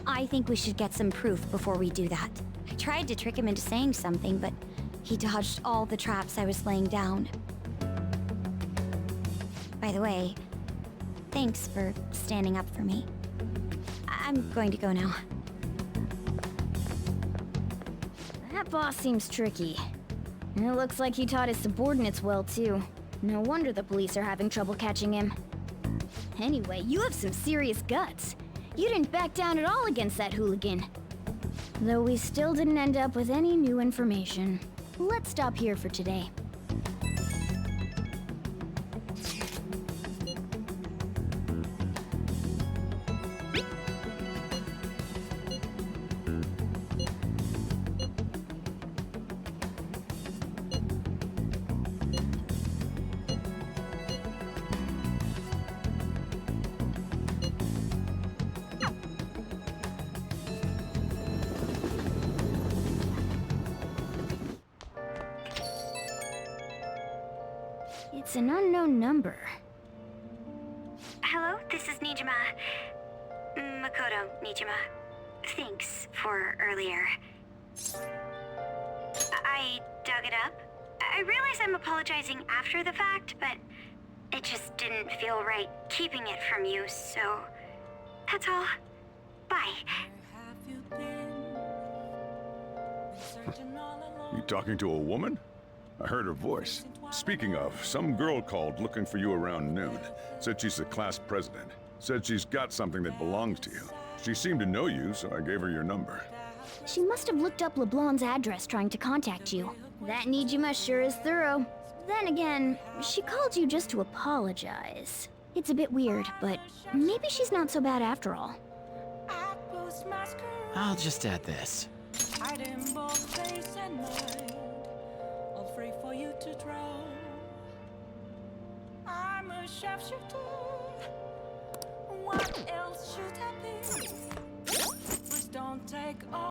I think we should get some proof before we do that. I tried to trick him into saying something, but he dodged all the traps I was laying down. By the way, thanks for standing up for me. I'm going to go now. That boss seems tricky. And it looks like he taught his subordinates well, too. No wonder the police are having trouble catching him. Anyway, you have some serious guts. You didn't back down at all against that hooligan. Though we still didn't end up with any new information. Let's stop here for today. It's an unknown number. Hello, this is Nijima. Makoto Nijima. Thanks for earlier. I dug it up. I realize I'm apologizing after the fact, but it just didn't feel right keeping it from you, so that's all. Bye. You talking to a woman? I heard her voice. Speaking of, some girl called looking for you around noon. Said she's the class president. Said she's got something that belongs to you. She seemed to know you, so I gave her your number. She must have looked up LeBlanc's address trying to contact you. That Nijima sure is thorough. Then again, she called you just to apologize. It's a bit weird, but maybe she's not so bad after all. I'll just add this. Hiding both face and mind, all free for you to draw. I'm a sharpshooter. What else should I be? Please don't take all.